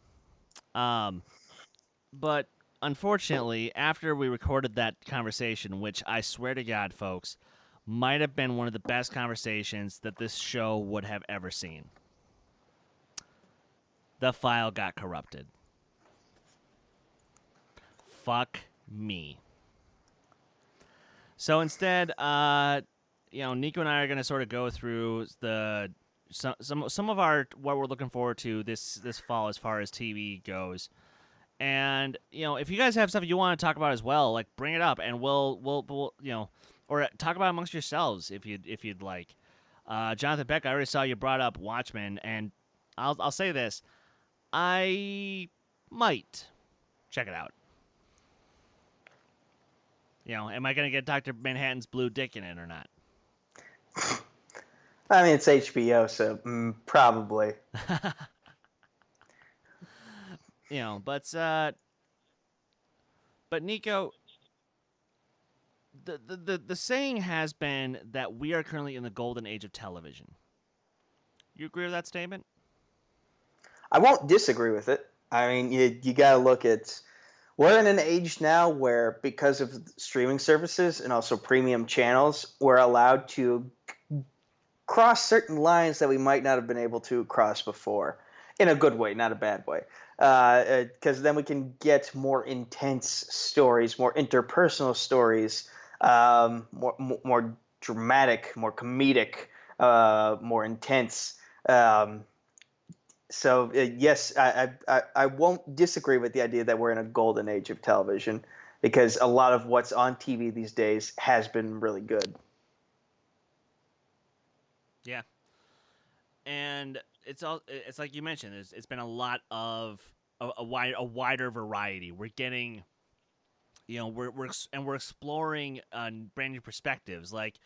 But unfortunately, after we recorded that conversation, which I swear to God, folks, might have been one of the best conversations that this show would have ever seen, the file got corrupted. Fuck me. So instead, Nico and I are going to sort of go through some of our what we're looking forward to this fall as far as TV goes. And, if you guys have stuff you want to talk about as well, like, bring it up, and we'll or talk about it amongst yourselves if you'd like. Jonathan Beck, I already saw you brought up Watchmen, and I'll say this: I might check it out. Am I gonna get Dr. Manhattan's blue dick in it or not? I mean, it's HBO, so probably. But Nico, the saying has been that we are currently in the golden age of television. You agree with that statement? I won't disagree with it. I mean, you got to look at, we're in an age now where, because of streaming services and also premium channels, we're allowed to cross certain lines that we might not have been able to cross before, in a good way, not a bad way. Because then we can get more intense stories, more interpersonal stories, more dramatic, more comedic, more intense. So yes, I won't disagree with the idea that we're in a golden age of television, because a lot of what's on TV these days has been really good. Yeah, and it's like you mentioned, it's been a lot of a wider variety. We're getting, we're exploring brand new perspectives. Like,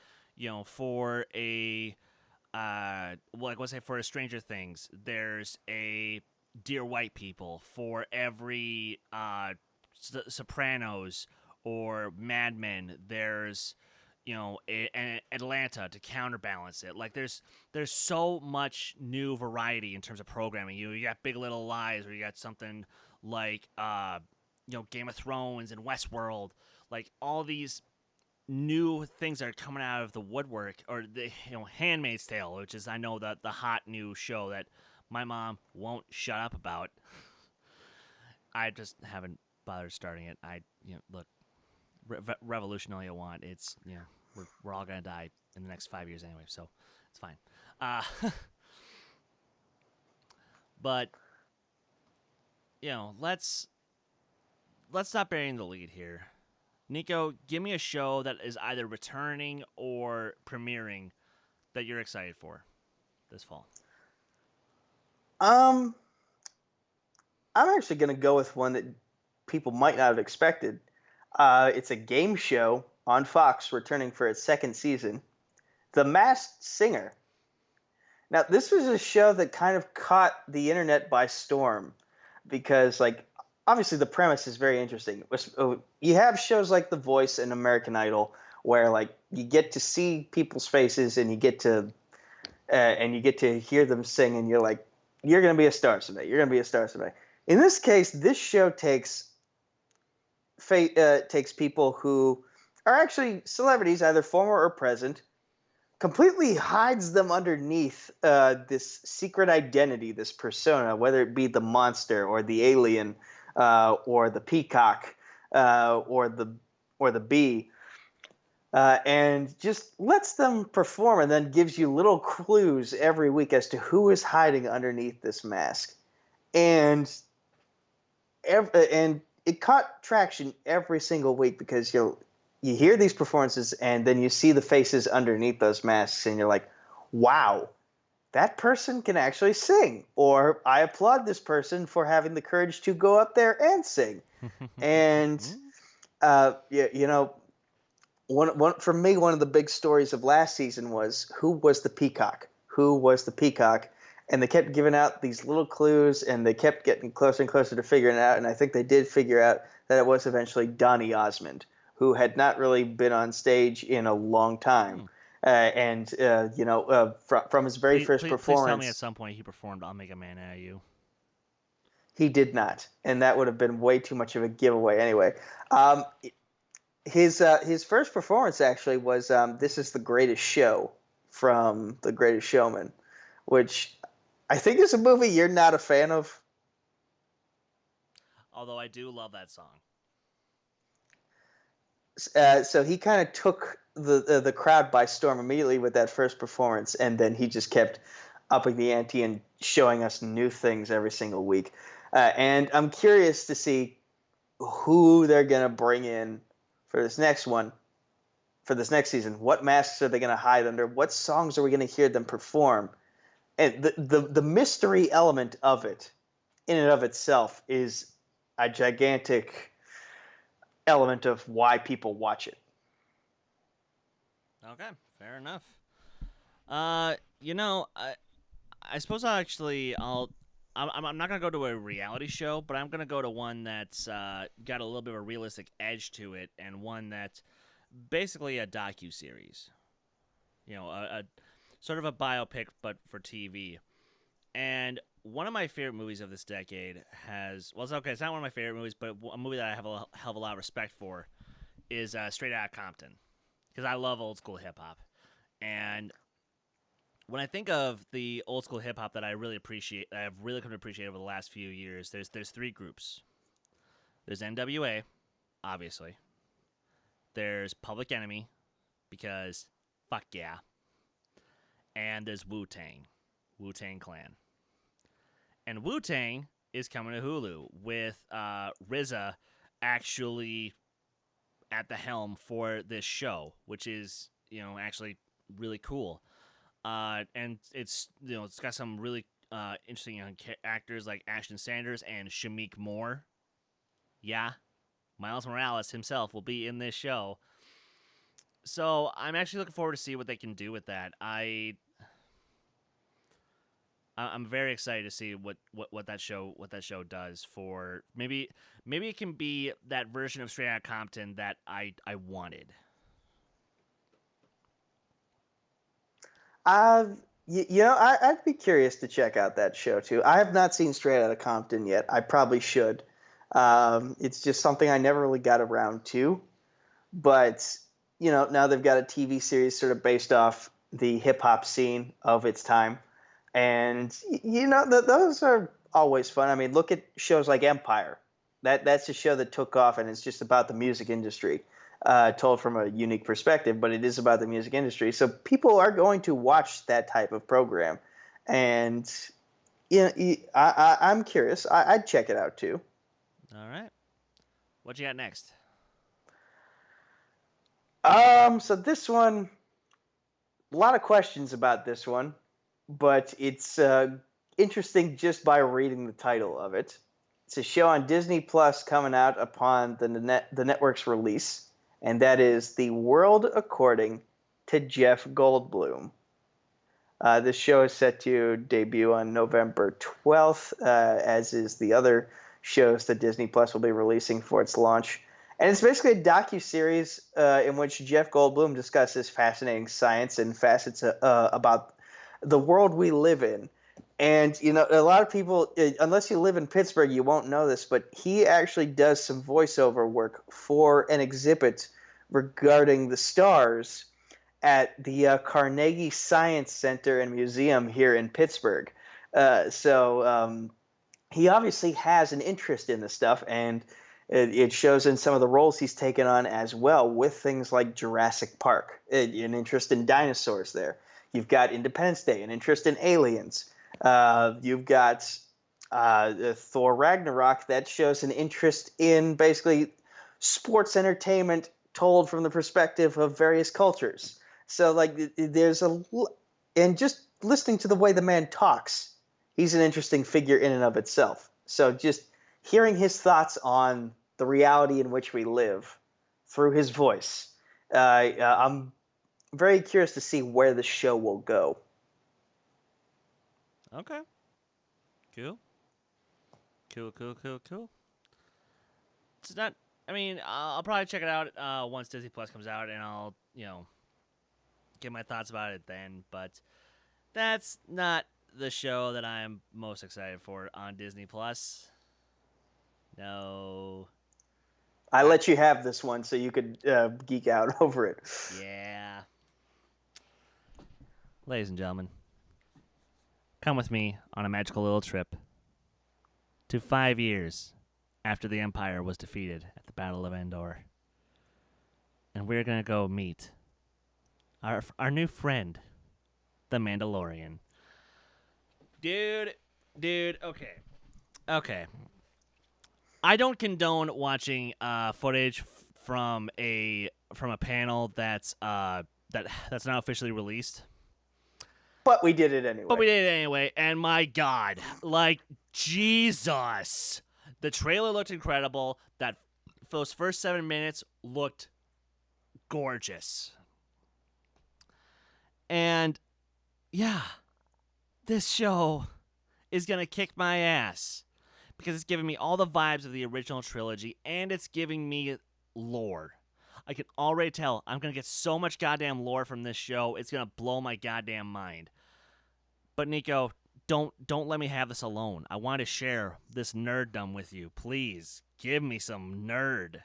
for a let's say for a Stranger Things, there's a Dear White People. For every Sopranos or Mad Men, there's Atlanta to counterbalance it. Like, there's so much new variety in terms of programming. You got Big Little Lies, or you got something like Game of Thrones and Westworld. Like, all these new things that are coming out of the woodwork, or the Handmaid's Tale, which is, I know, that the hot new show that my mom won't shut up about. I just haven't bothered starting it. Look, revolution all you want. It's we're all gonna die in the next 5 years anyway, so it's fine. But let's stop burying the lead here. Nico, give me a show that is either returning or premiering that you're excited for this fall. I'm actually gonna go with one that people might not have expected. It's a game show on Fox returning for its second season, The Masked Singer. Now, this was a show that kind of caught the internet by storm because, obviously the premise is very interesting. You have shows like The Voice and American Idol where, you get to see people's faces and you get to hear them sing, and you're like, you're going to be a star someday. You're going to be a star someday. In this case, this show takes takes people who are actually celebrities, either former or present, completely hides them underneath this secret identity, this persona, whether it be the monster or the alien or the peacock or the bee, and just lets them perform, and then gives you little clues every week as to who is hiding underneath this mask. And it caught traction every single week because you hear these performances and then you see the faces underneath those masks and you're like, wow, that person can actually sing. Or I applaud this person for having the courage to go up there and sing. And, for me, one of the big stories of last season was who was the peacock? Who was the peacock? And they kept giving out these little clues, and they kept getting closer and closer to figuring it out. And I think they did figure out that it was eventually Donny Osmond, who had not really been on stage in a long time. From his very first performance. Please tell me at some point he performed I'll Make a Man Out of You. He did not. And that would have been way too much of a giveaway anyway. His first performance actually was This Is the Greatest Show from The Greatest Showman, which I think is a movie you're not a fan of. Although I do love that song. So he kind of took the crowd by storm immediately with that first performance, and then he just kept upping the ante and showing us new things every single week. And I'm curious to see who they're going to bring in for this next one, for this next season. What masks are they going to hide under? What songs are we going to hear them perform? And the mystery element of it, in and of itself, is a gigantic element of why people watch it. Okay, fair enough. I suppose I'm not gonna go to a reality show, but I'm gonna go to one that's got a little bit of a realistic edge to it, and one that's basically a docu-series. A sort of a biopic, but for TV. And one of my favorite movies of this decade it's not one of my favorite movies, but a movie that I have a hell of a lot of respect for is Straight Outta Compton, because I love old school hip hop. And when I think of the old school hip hop that I really appreciate, that I've really come to appreciate over the last few years, there's three groups. There's NWA, obviously. There's Public Enemy, because fuck yeah. And there's Wu-Tang Clan. And Wu-Tang is coming to Hulu with RZA actually at the helm for this show, which is, actually really cool. And it's got some really interesting young actors like Ashton Sanders and Shameik Moore. Yeah, Miles Morales himself will be in this show. So I'm actually looking forward to see what they can do with that. I'm very excited to see what that show does for maybe it can be that version of Straight Outta Compton that I wanted. I'd be curious to check out that show too. I have not seen Straight Outta Compton yet. I probably should. It's just something I never really got around to. But now they've got a TV series sort of based off the hip hop scene of its time. And, those are always fun. I mean, look at shows like Empire. That's a show that took off, and it's just about the music industry, told from a unique perspective, but it is about the music industry. So people are going to watch that type of program. And, I'm curious. I'd check it out, too. All right. What you got next? So this one, a lot of questions about this one. But it's interesting just by reading the title of it. It's a show on Disney Plus coming out upon the network's release, and that is The World According to Jeff Goldblum. This show is set to debut on November 12th, as is the other shows that Disney Plus will be releasing for its launch. And it's basically a docuseries in which Jeff Goldblum discusses fascinating science and facets about the world we live in. And, a lot of people, unless you live in Pittsburgh, you won't know this, but he actually does some voiceover work for an exhibit regarding the stars at the Carnegie Science Center and Museum here in Pittsburgh. So he obviously has an interest in this stuff, and it shows in some of the roles he's taken on as well, with things like Jurassic Park, an interest in dinosaurs there. You've got Independence Day, an interest in aliens. You've got Thor Ragnarok, that shows an interest in basically sports entertainment told from the perspective of various cultures. So, and just listening to the way the man talks, he's an interesting figure in and of itself. So just hearing his thoughts on the reality in which we live through his voice, I'm very curious to see where the show will go. Okay. Cool. It's not. I mean, I'll probably check it out once Disney Plus comes out, and I'll get my thoughts about it then. But that's not the show that I'm most excited for on Disney Plus. No. I let you have this one so you could geek out over it. Yeah. Ladies and gentlemen, come with me on a magical little trip to 5 years after the Empire was defeated at the Battle of Endor. And we're going to go meet our new friend, the Mandalorian. Dude, okay. I don't condone watching footage from a panel that's not officially released. But we did it anyway. And my God, Jesus, the trailer looked incredible. Those first 7 minutes looked gorgeous. And yeah, this show is gonna kick my ass because it's giving me all the vibes of the original trilogy, and it's giving me lore. I can already tell I'm gonna get so much goddamn lore from this show. It's gonna blow my goddamn mind. But Nico, don't let me have this alone. I want to share this nerddom with you. Please give me some nerd.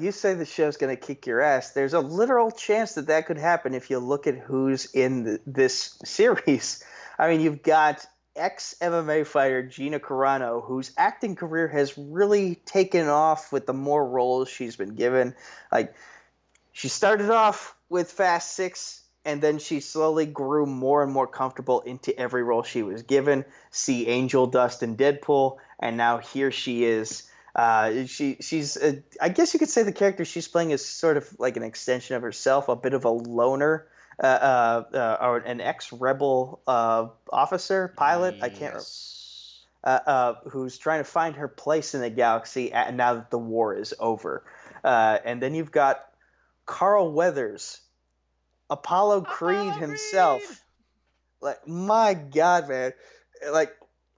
You say the show's going to kick your ass. There's a literal chance that could happen if you look at who's in this series. I mean, you've got ex-MMA fighter Gina Carano, whose acting career has really taken off with the more roles she's been given. She started off with Fast 6, and then she slowly grew more and more comfortable into every role she was given. See Angel Dust in Deadpool, and now here she is. She's I guess you could say the character she's playing is sort of like an extension of herself, a bit of a loner, or an ex-rebel officer, pilot. Yes. I can't remember. Who's trying to find her place in the galaxy now that the war is over. And then you've got Carl Weathers, Apollo Creed himself. My God, man!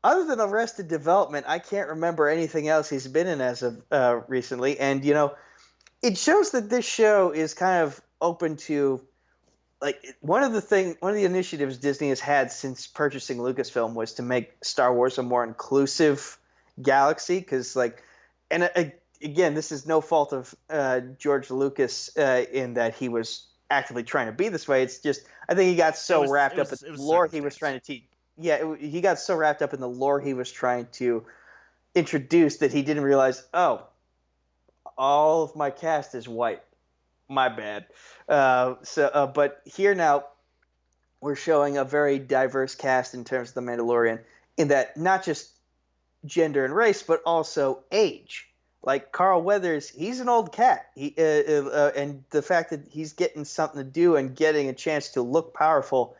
Other than Arrested Development, I can't remember anything else he's been in as of recently. And, it shows that this show is kind of open to, one of the initiatives Disney has had since purchasing Lucasfilm was to make Star Wars a more inclusive galaxy. Because, again, this is no fault of George Lucas in that he was actively trying to be this way. It's just, I think he got so wrapped up in the lore he was trying to teach. Yeah, he got so wrapped up in the lore he was trying to introduce that he didn't realize, all of my cast is white. My bad. But here now, we're showing a very diverse cast in terms of The Mandalorian, in that not just gender and race, but also age. Like Carl Weathers, he's an old cat. And the fact that he's getting something to do and getting a chance to look powerful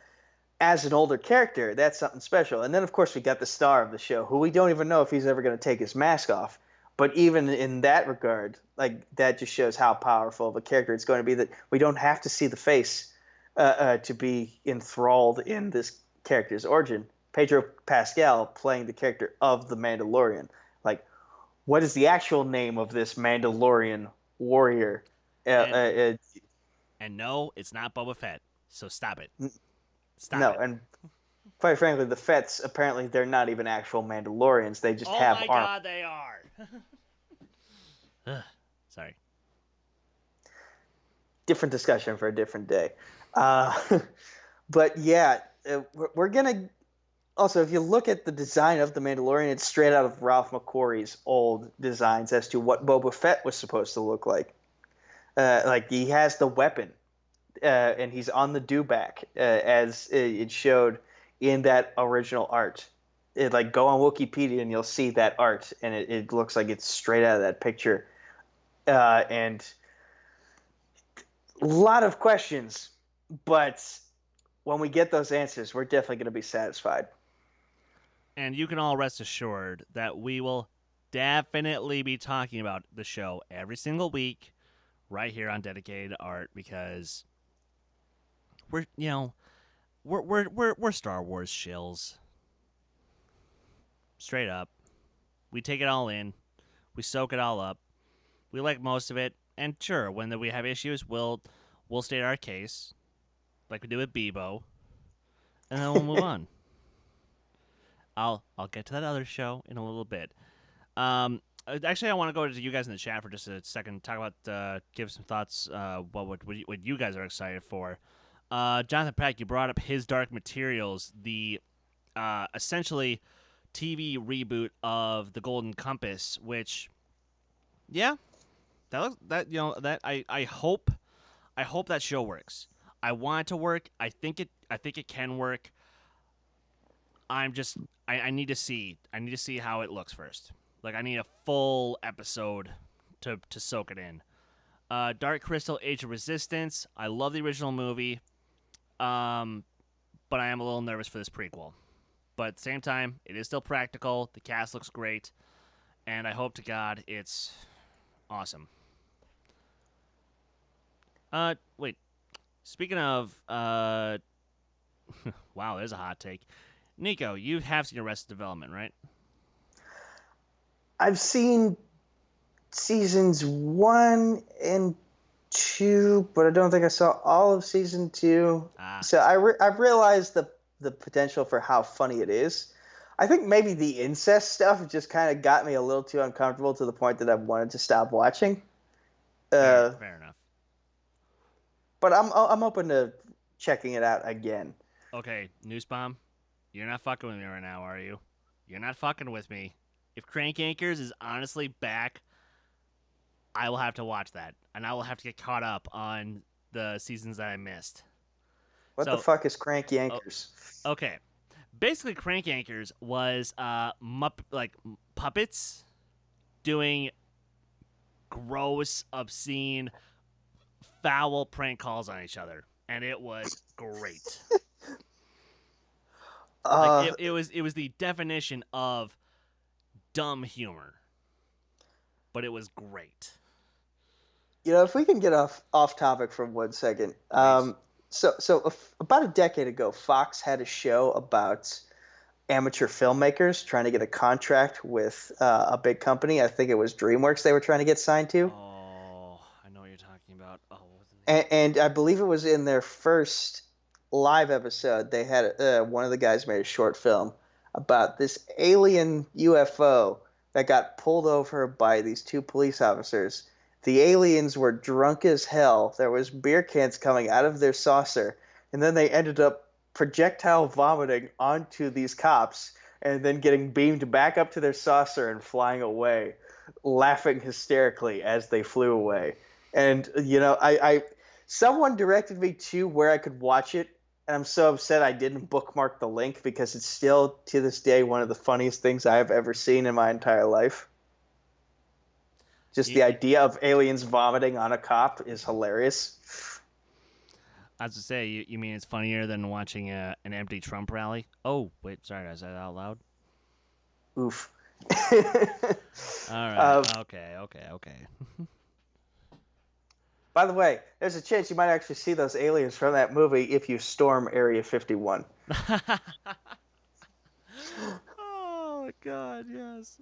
as an older character, that's something special. And then, of course, we got the star of the show, who we don't even know if he's ever going to take his mask off. But even in that regard, that just shows how powerful of a character it's going to be, that we don't have to see the face to be enthralled in this character's origin. Pedro Pascal playing the character of the Mandalorian. What is the actual name of this Mandalorian warrior? And no, it's not Boba Fett. So stop it. And quite frankly, the Fets, apparently they're not even actual Mandalorians. They just have my armor. God, they are. Sorry. Different discussion for a different day. But yeah, we're going to... Also, if you look at the design of the Mandalorian, it's straight out of Ralph McQuarrie's old designs as to what Boba Fett was supposed to look like. Like, he has the weapon, and he's on the dewback, as it showed in that original art. Go on Wikipedia and you'll see that art, and it looks like it's straight out of that picture. And a lot of questions, but when we get those answers, we're definitely going to be satisfied. And you can all rest assured that we will definitely be talking about the show every single week right here on Dedicated Art, because we're Star Wars shills. Straight up. We take it all in. We soak it all up. We like most of it. And sure, when we have issues, we'll state our case, like we do with Bebo, and then we'll move on. I'll get to that other show in a little bit. Actually, I want to go to you guys in the chat for just a second. Talk about, give some thoughts. What you guys are excited for. Jonathan Peck, you brought up His Dark Materials, the essentially TV reboot of The Golden Compass, which, yeah, I hope that show works. I want it to work. I think it can work. I need to see how it looks first. Like, I need a full episode to soak it in. Dark Crystal: Age of Resistance. I love the original movie, but I am a little nervous for this prequel. But at the same time, it is still practical. The cast looks great, and I hope to God it's awesome. Wait. Speaking of, wow, there's a hot take. Nico, you have seen Arrested Development, right? I've seen seasons 1 and 2, but I don't think I saw all of season 2. So I've realized the potential for how funny it is. I think maybe the incest stuff just kind of got me a little too uncomfortable to the point that I wanted to stop watching. Fair enough. But I'm open to checking it out again. Okay, News Bomb, you're not fucking with me right now, are you? You're not fucking with me. If Crank Anchors is honestly back, I will have to watch that, and I will have to get caught up on the seasons that I missed. What the fuck is Crank Anchors? Okay, basically, Crank Anchors was puppets doing gross, obscene, foul prank calls on each other, and it was great. It was the definition of dumb humor, but it was great. If we can get off topic for 1 second. So about a decade ago, Fox had a show about amateur filmmakers trying to get a contract with a big company. I think it was DreamWorks they were trying to get signed to. Oh, I know what you're talking about. Oh, what was the name? And I believe it was in their first live episode. They had one of the guys made a short film about this alien UFO that got pulled over by these 2 police officers. The aliens were drunk as hell. There was beer cans coming out of their saucer, and then they ended up projectile vomiting onto these cops and then getting beamed back up to their saucer and flying away, laughing hysterically as they flew away. And someone directed me to where I could watch it, and I'm so upset I didn't bookmark the link because it's still, to this day, one of the funniest things I have ever seen in my entire life. Just the idea of aliens vomiting on a cop is hilarious. I was to say, you mean it's funnier than watching an empty Trump rally? Oh, wait, sorry, I said that out loud? Oof. All right, okay. By the way, there's a chance you might actually see those aliens from that movie if you storm Area 51. Oh, God, yes.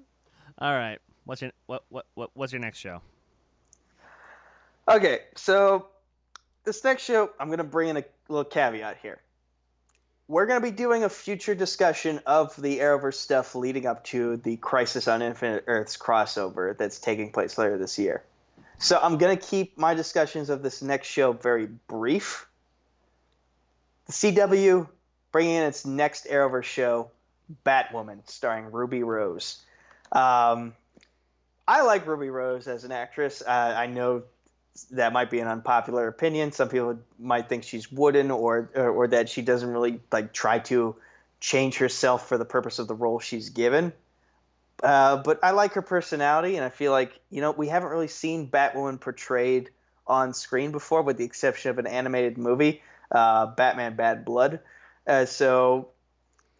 All right, what's your next show? Okay, so this next show, I'm going to bring in a little caveat here. we're going to be doing a future discussion of the Arrowverse stuff leading up to the Crisis on Infinite Earths crossover that's taking place later this year. So I'm going to keep my discussions of this next show very brief. The CW bringing in its next Arrowverse show, Batwoman, starring Ruby Rose. I like Ruby Rose as an actress. I know that might be an unpopular opinion. Some people might think she's wooden or that she doesn't really like try to change herself for the purpose of the role she's given. But I like her personality, and I feel like, we haven't really seen Batwoman portrayed on screen before, with the exception of an animated movie, Batman Bad Blood. So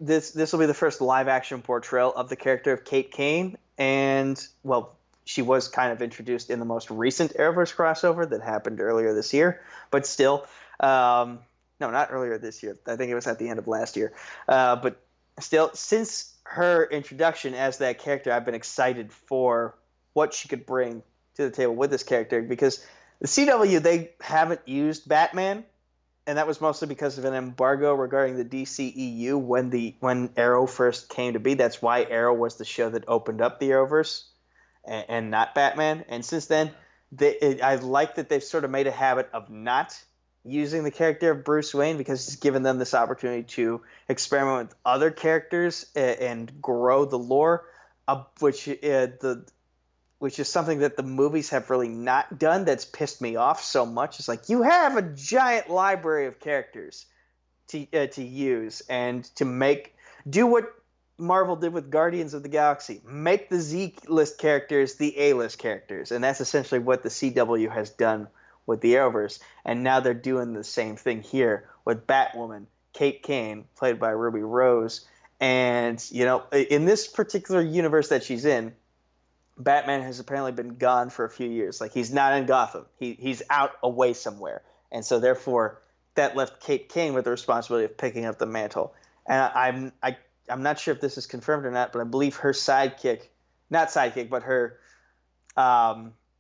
this will be the first live-action portrayal of the character of Kate Kane, and, well, she was kind of introduced in the most recent Arrowverse crossover that happened earlier this year, but still, no, not earlier this year. I think it was at the end of last year. But still, since her introduction as that character, I've been excited for what she could bring to the table with this character, because the CW, they haven't used Batman, and that was mostly because of an embargo regarding the DCEU when Arrow first came to be. That's why Arrow was the show that opened up the Arrowverse, and not Batman. And since then, I like that they've sort of made a habit of not using the character of Bruce Wayne, because it's given them this opportunity to experiment with other characters and grow the lore, which is something that the movies have really not done. That's pissed me off so much. It's like, you have a giant library of characters to use and to do what Marvel did with Guardians of the Galaxy. Make the Z-list characters the A-list characters. And that's essentially what the CW has done with the Arrowverse. And now they're doing the same thing here with Batwoman, Kate Kane, played by Ruby Rose. And, in this particular universe that she's in, Batman has apparently been gone for a few years. Like, he's not in Gotham. He's out away somewhere. And so, therefore, that left Kate Kane with the responsibility of picking up the mantle. And I'm not sure if this is confirmed or not, but I believe her but her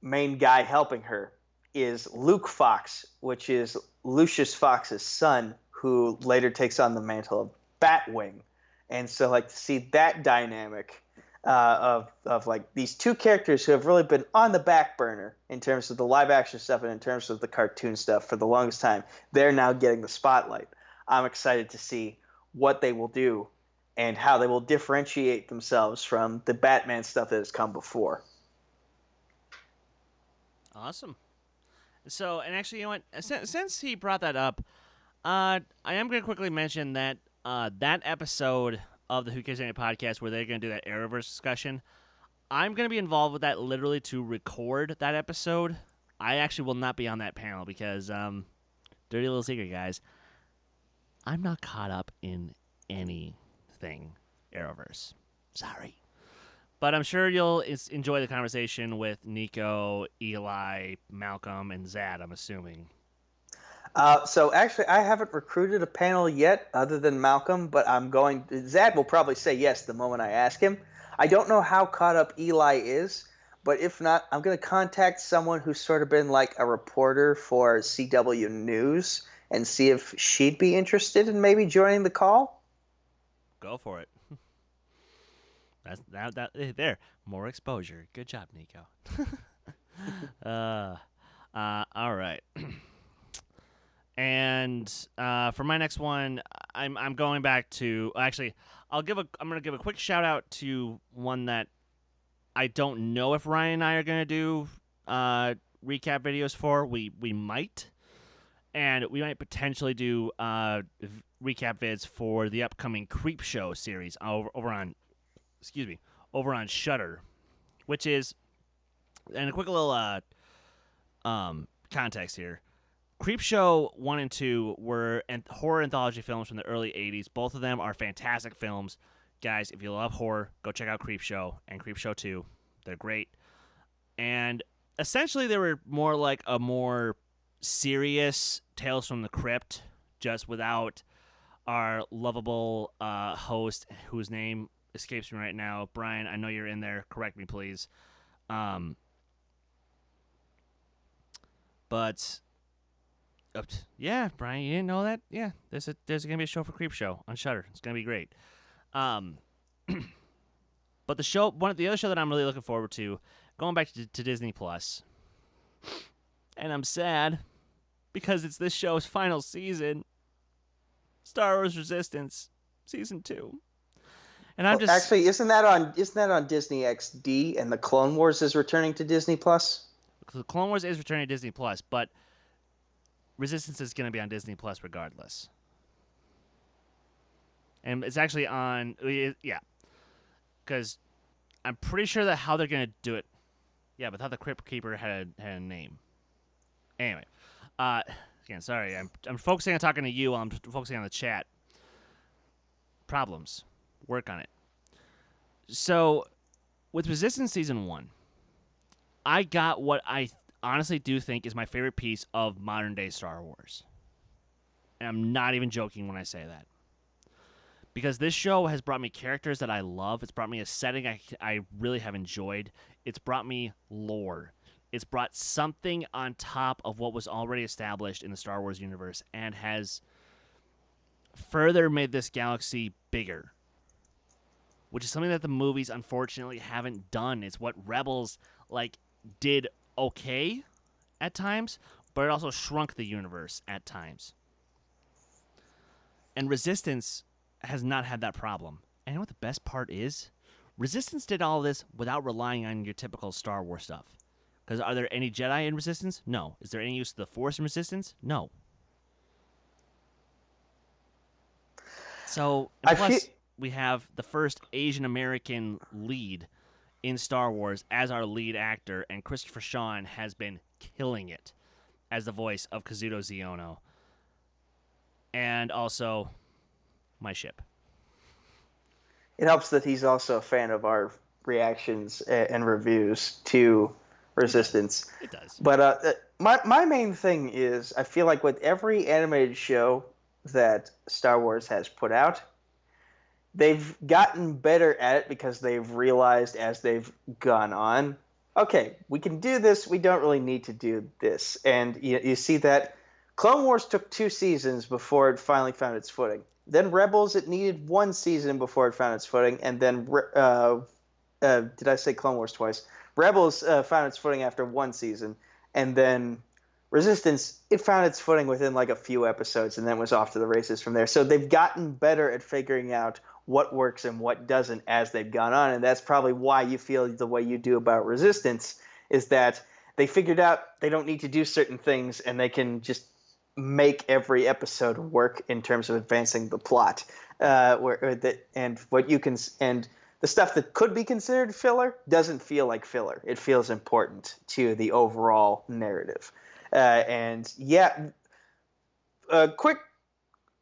main guy helping her is Luke Fox, which is Lucius Fox's son, who later takes on the mantle of Batwing. And so, like, to see that dynamic of like these two characters who have really been on the back burner in terms of the live action stuff and in terms of the cartoon stuff for the longest time, they're now getting the spotlight. I'm excited to see what they will do and how they will differentiate themselves from the Batman stuff that has come before. Awesome. So, and actually, you know what? Since he brought that up, I am going to quickly mention that that episode of the Who Cares Anime podcast where they're going to do that Arrowverse discussion, I'm going to be involved with that literally to record that episode. I actually will not be on that panel because, dirty little secret, guys, I'm not caught up in anything Arrowverse. Sorry. But I'm sure you'll enjoy the conversation with Nico, Eli, Malcolm, and Zad, I'm assuming. So actually, I haven't recruited a panel yet other than Malcolm, but Zad will probably say yes the moment I ask him. I don't know how caught up Eli is, but if not, I'm going to contact someone who's sort of been like a reporter for CW News and see if she'd be interested in maybe joining the call. Go for it. There, more exposure. Good job, Nico. All right. And for my next one, I'm going back to actually I'm gonna give a quick shout out to one that I don't know if Ryan and I are gonna do recap videos for. We might, and we might potentially do recap vids for the upcoming Creepshow series over on Shudder, which is, and a quick little context here. Creepshow 1 and 2 were horror anthology films from the early 80s. Both of them are fantastic films. Guys, if you love horror, go check out Creepshow and Creepshow 2. They're great. And essentially they were more like a more serious Tales from the Crypt, just without our lovable host, whose name escapes me right now. Brian, I know you're in there. Correct me, please. But Yeah, Brian, you didn't know that? Yeah, there's gonna be a show for Creepshow on Shudder. It's gonna be great. Um, but the other show that I'm really looking forward to, going back to Disney Plus, and I'm sad because it's this show's final season, Star Wars Resistance, season 2, and I'm Well, just actually, isn't that on Disney XD, and the Clone Wars is returning to Disney Plus? the Clone Wars is returning to Disney Plus, but Resistance is gonna be on Disney Plus regardless. And it's actually on, yeah, because I'm pretty sure that how they're gonna do it. Yeah, but how the Crypt Keeper had a name. Anyway, again, sorry, I'm focusing on talking to you while I'm focusing on the chat. Problems, work on it. So, with Resistance season 1, I got what I honestly do think is my favorite piece of modern day Star Wars, and I'm not even joking when I say that. Because this show has brought me characters that I love. It's brought me a setting I really have enjoyed. It's brought me lore. It's brought something on top of what was already established in the Star Wars universe and has further made this galaxy bigger, which is something that the movies unfortunately haven't done. It's what Rebels did okay at times, but it also shrunk the universe at times. And Resistance has not had that problem. And you know what the best part is? Resistance did all this without relying on your typical Star Wars stuff. Because are there any Jedi in Resistance? No. Is there any use of the Force in Resistance? No. So, and plus, we have the first Asian American lead in Star Wars as our lead actor, and Christopher Sean has been killing it as the voice of Kazuto Xiono. And also, my ship. It helps that he's also a fan of our reactions and reviews to Resistance. It does. But my main thing is, I feel like with every animated show that Star Wars has put out, they've gotten better at it because they've realized as they've gone on, okay, we can do this, we don't really need to do this. And you see that Clone Wars took 2 seasons before it finally found its footing. Then Rebels, it needed 1 season before it found its footing. And then, did I say Clone Wars twice? Rebels found its footing after 1 season. And then Resistance, it found its footing within a few episodes and then was off to the races from there. So they've gotten better at figuring out what works and what doesn't as they've gone on. And that's probably why you feel the way you do about Resistance, is that they figured out they don't need to do certain things and they can just make every episode work in terms of advancing the plot, and the stuff that could be considered filler doesn't feel like filler. It feels important to the overall narrative. Quick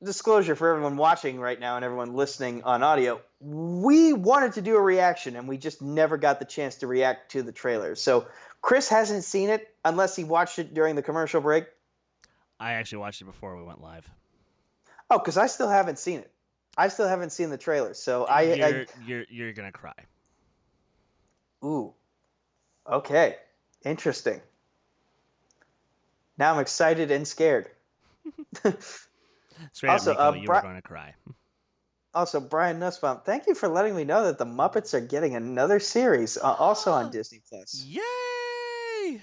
disclosure for everyone watching right now and everyone listening on audio: we wanted to do a reaction and we just never got the chance to react to the trailer. So Chris hasn't seen it unless he watched it during the commercial break. I actually watched it before we went live. Oh, because I still haven't seen it. I still haven't seen the trailer, so you're gonna cry. Ooh, okay, interesting. Now I'm excited and scared. Straight Also, up, Nico, you were gonna cry. Also, Brian Nussbaum, thank you for letting me know that the Muppets are getting another series, also on Disney Plus. Yay!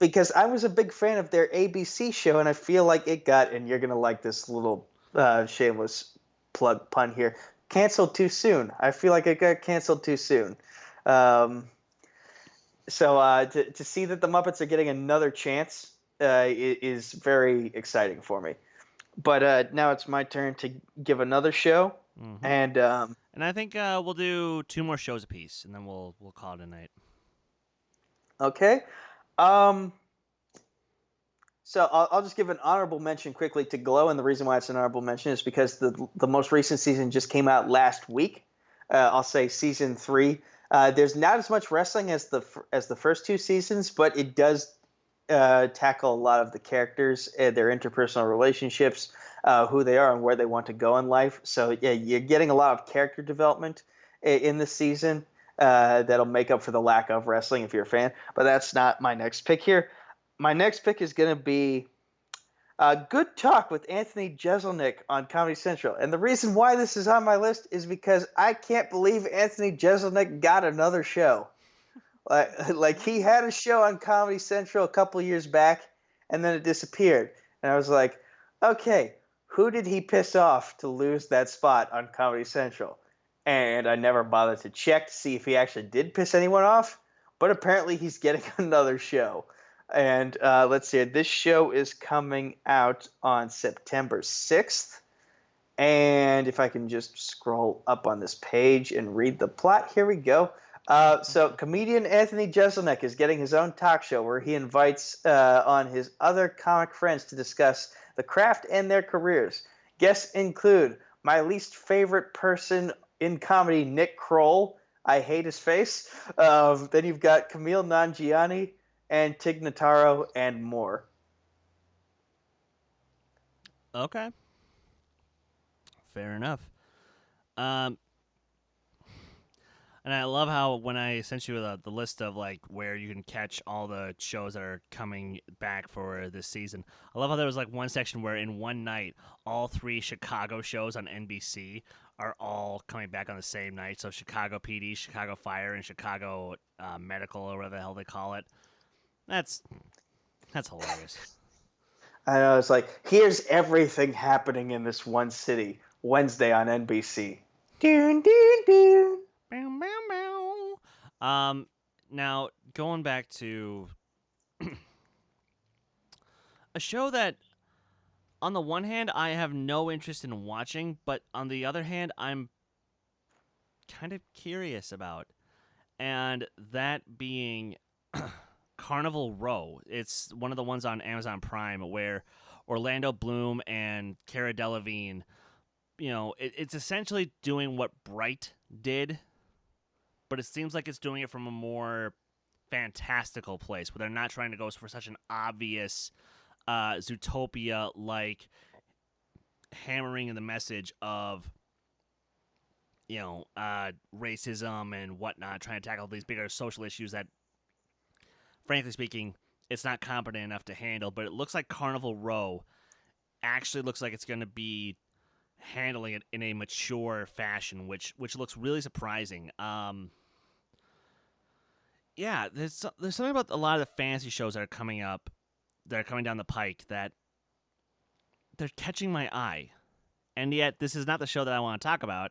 Because I was a big fan of their ABC show, and I feel like it got, and you're gonna like this little shameless plug pun here, canceled too soon. I feel like it got canceled too soon. So to see that the Muppets are getting another chance is very exciting for me. But now it's my turn to give another show, and I think we'll do 2 more shows apiece, and then we'll call it a night. Okay. So I'll just give an honorable mention quickly to Glow, and the reason why it's an honorable mention is because the most recent season just came out last week. I'll say season 3. There's not as much wrestling as the first 2 seasons, but it does tackle a lot of the characters, their interpersonal relationships, who they are, and where they want to go in life. So yeah, you're getting a lot of character development in this season. That'll make up for the lack of wrestling if you're a fan. But that's not my next pick here. My next pick is going to be Good Talk with Anthony Jeselnik on Comedy Central. And the reason why this is on my list is because I can't believe Anthony Jeselnik got another show. Like he had a show on Comedy Central a couple years back, and then it disappeared. And I was like, okay, who did he piss off to lose that spot on Comedy Central? And I never bothered to check to see if he actually did piss anyone off, but apparently he's getting another show. And let's see, this show is coming out on September 6th. And if I can just scroll up on this page and read the plot, here we go. So comedian Anthony Jeselnik is getting his own talk show where he invites on his other comic friends to discuss the craft and their careers. Guests include my least favorite person in comedy, Nick Kroll. I hate his face. Then you've got Camille Nanjiani and Tig Notaro and more. Okay. Fair enough. And I love how when I sent you the list of like where you can catch all the shows that are coming back for this season, I love how there was like one section where in one night all 3 Chicago shows on NBC are all coming back on the same night. So Chicago PD, Chicago Fire, and Chicago Medical, or whatever the hell they call it. That's hilarious. I know, it's like, here's everything happening in this one city, Wednesday on NBC. Doon, doon, doon. Bow, bow, bow. Now, going back to a show that, on the one hand, I have no interest in watching, but on the other hand, I'm kind of curious about. And that being Carnival Row. It's one of the ones on Amazon Prime where Orlando Bloom and Cara Delevingne, it's essentially doing what Bright did, but it seems like it's doing it from a more fantastical place where they're not trying to go for such an obvious Zootopia-like hammering in the message of racism and whatnot, trying to tackle these bigger social issues that, frankly speaking, it's not competent enough to handle. But it looks like Carnival Row actually looks like it's going to be handling it in a mature fashion, which looks really surprising. Yeah, there's something about a lot of the fantasy shows that are coming up, that are coming down the pike, that they're catching my eye. And yet, this is not the show that I want to talk about,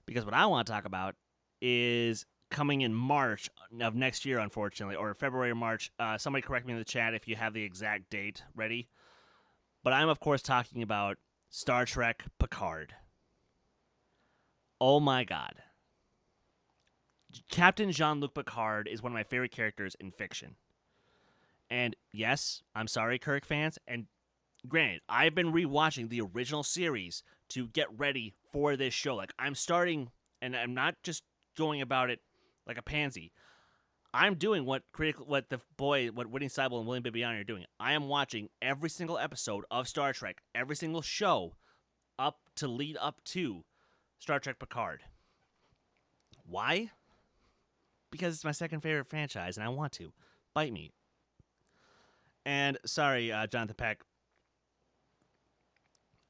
because what I want to talk about is coming in March of next year, unfortunately, or February or March. Somebody correct me in the chat if you have the exact date ready. But I'm, of course, talking about Star Trek Picard. Oh my God. Captain Jean-Luc Picard is one of my favorite characters in fiction. And yes, I'm sorry, Kirk fans, and granted, I've been rewatching the original series to get ready for this show. Like, I'm starting, and I'm not just going about it like a pansy. I'm doing what Whitney Seibel and William Bibiani are doing. I am watching every single episode of Star Trek, every single show up to lead up to Star Trek Picard. Why? Because it's my second favorite franchise, and I want to. Bite me. And sorry, Jonathan Peck.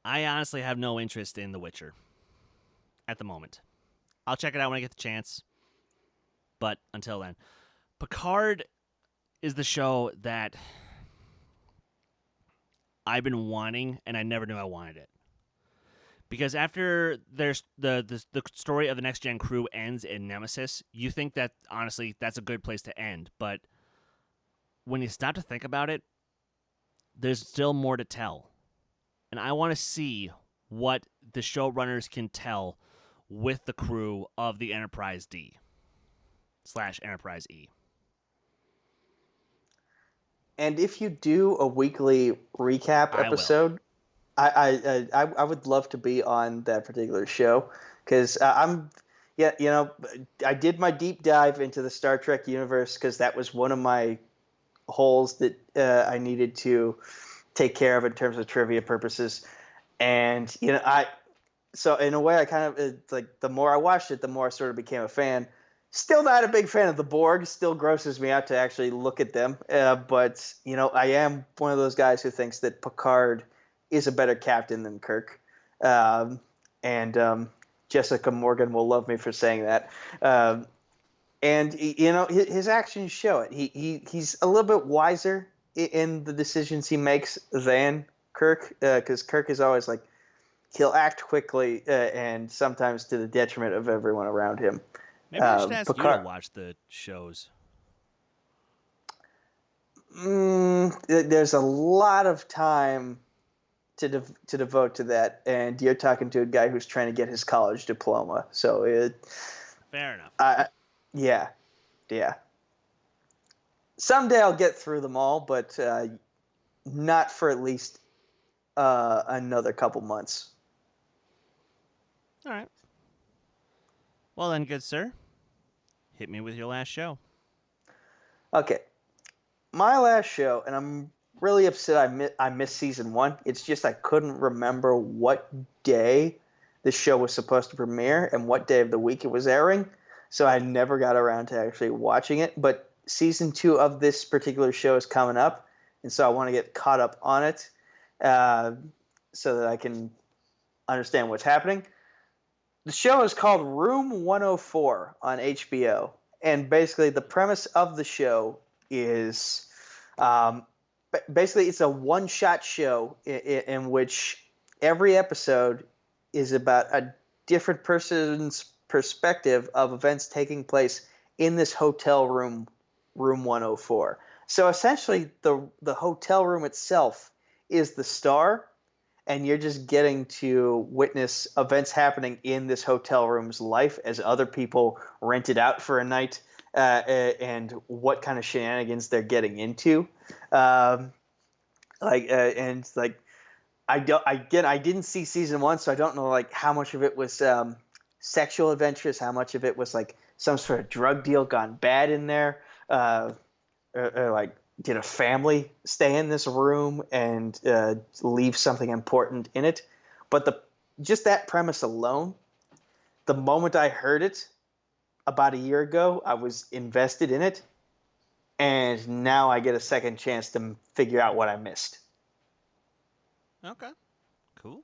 I honestly have no interest in The Witcher at the moment. I'll check it out when I get the chance. But until then, Picard is the show that I've been wanting, and I never knew I wanted it. Because after there's the story of the Next Gen crew ends in Nemesis, you think that, honestly, that's a good place to end. But when you stop to think about it, there's still more to tell. And I want to see what the showrunners can tell with the crew of the Enterprise D/Enterprise E. And if you do a weekly recap episode, I would love to be on that particular show, because I did my deep dive into the Star Trek universe because that was one of my holes that I needed to take care of in terms of trivia purposes. And so in a way, I kind of, it's like the more I watched it, the more I sort of became a fan. Still not a big fan of the Borg. Still grosses me out to actually look at them. But, I am one of those guys who thinks that Picard is a better captain than Kirk. And Jessica Morgan will love me for saying that. And, his actions show it. He's a little bit wiser in the decisions he makes than Kirk, because Kirk is always like, he'll act quickly and sometimes to the detriment of everyone around him. Maybe I should ask Picard, you to watch the shows. There's a lot of time to devote to that, and you're talking to a guy who's trying to get his college diploma. So Fair enough. Yeah. Someday I'll get through them all, but not for at least another couple months. All right. Well then, good sir, hit me with your last show. Okay. My last show, and I'm really upset I missed season 1. It's just I couldn't remember what day the show was supposed to premiere and what day of the week it was airing, so I never got around to actually watching it. But season 2 of this particular show is coming up, and so I want to get caught up on it so that I can understand what's happening. The show is called Room 104 on HBO, and basically the premise of the show is basically it's a one-shot show in which every episode is about a different person's perspective of events taking place in this hotel room, Room 104. So essentially the hotel room itself is the star, and you're just getting to witness events happening in this hotel room's life as other people rent it out for a night, and what kind of shenanigans they're getting into. I didn't see season 1, so I don't know like how much of it was sexual adventures, how much of it was like some sort of drug deal gone bad in there, or like, did a family stay in this room and leave something important in it? But just that premise alone, the moment I heard it about a year ago, I was invested in it, and now I get a second chance to figure out what I missed. Okay. Cool.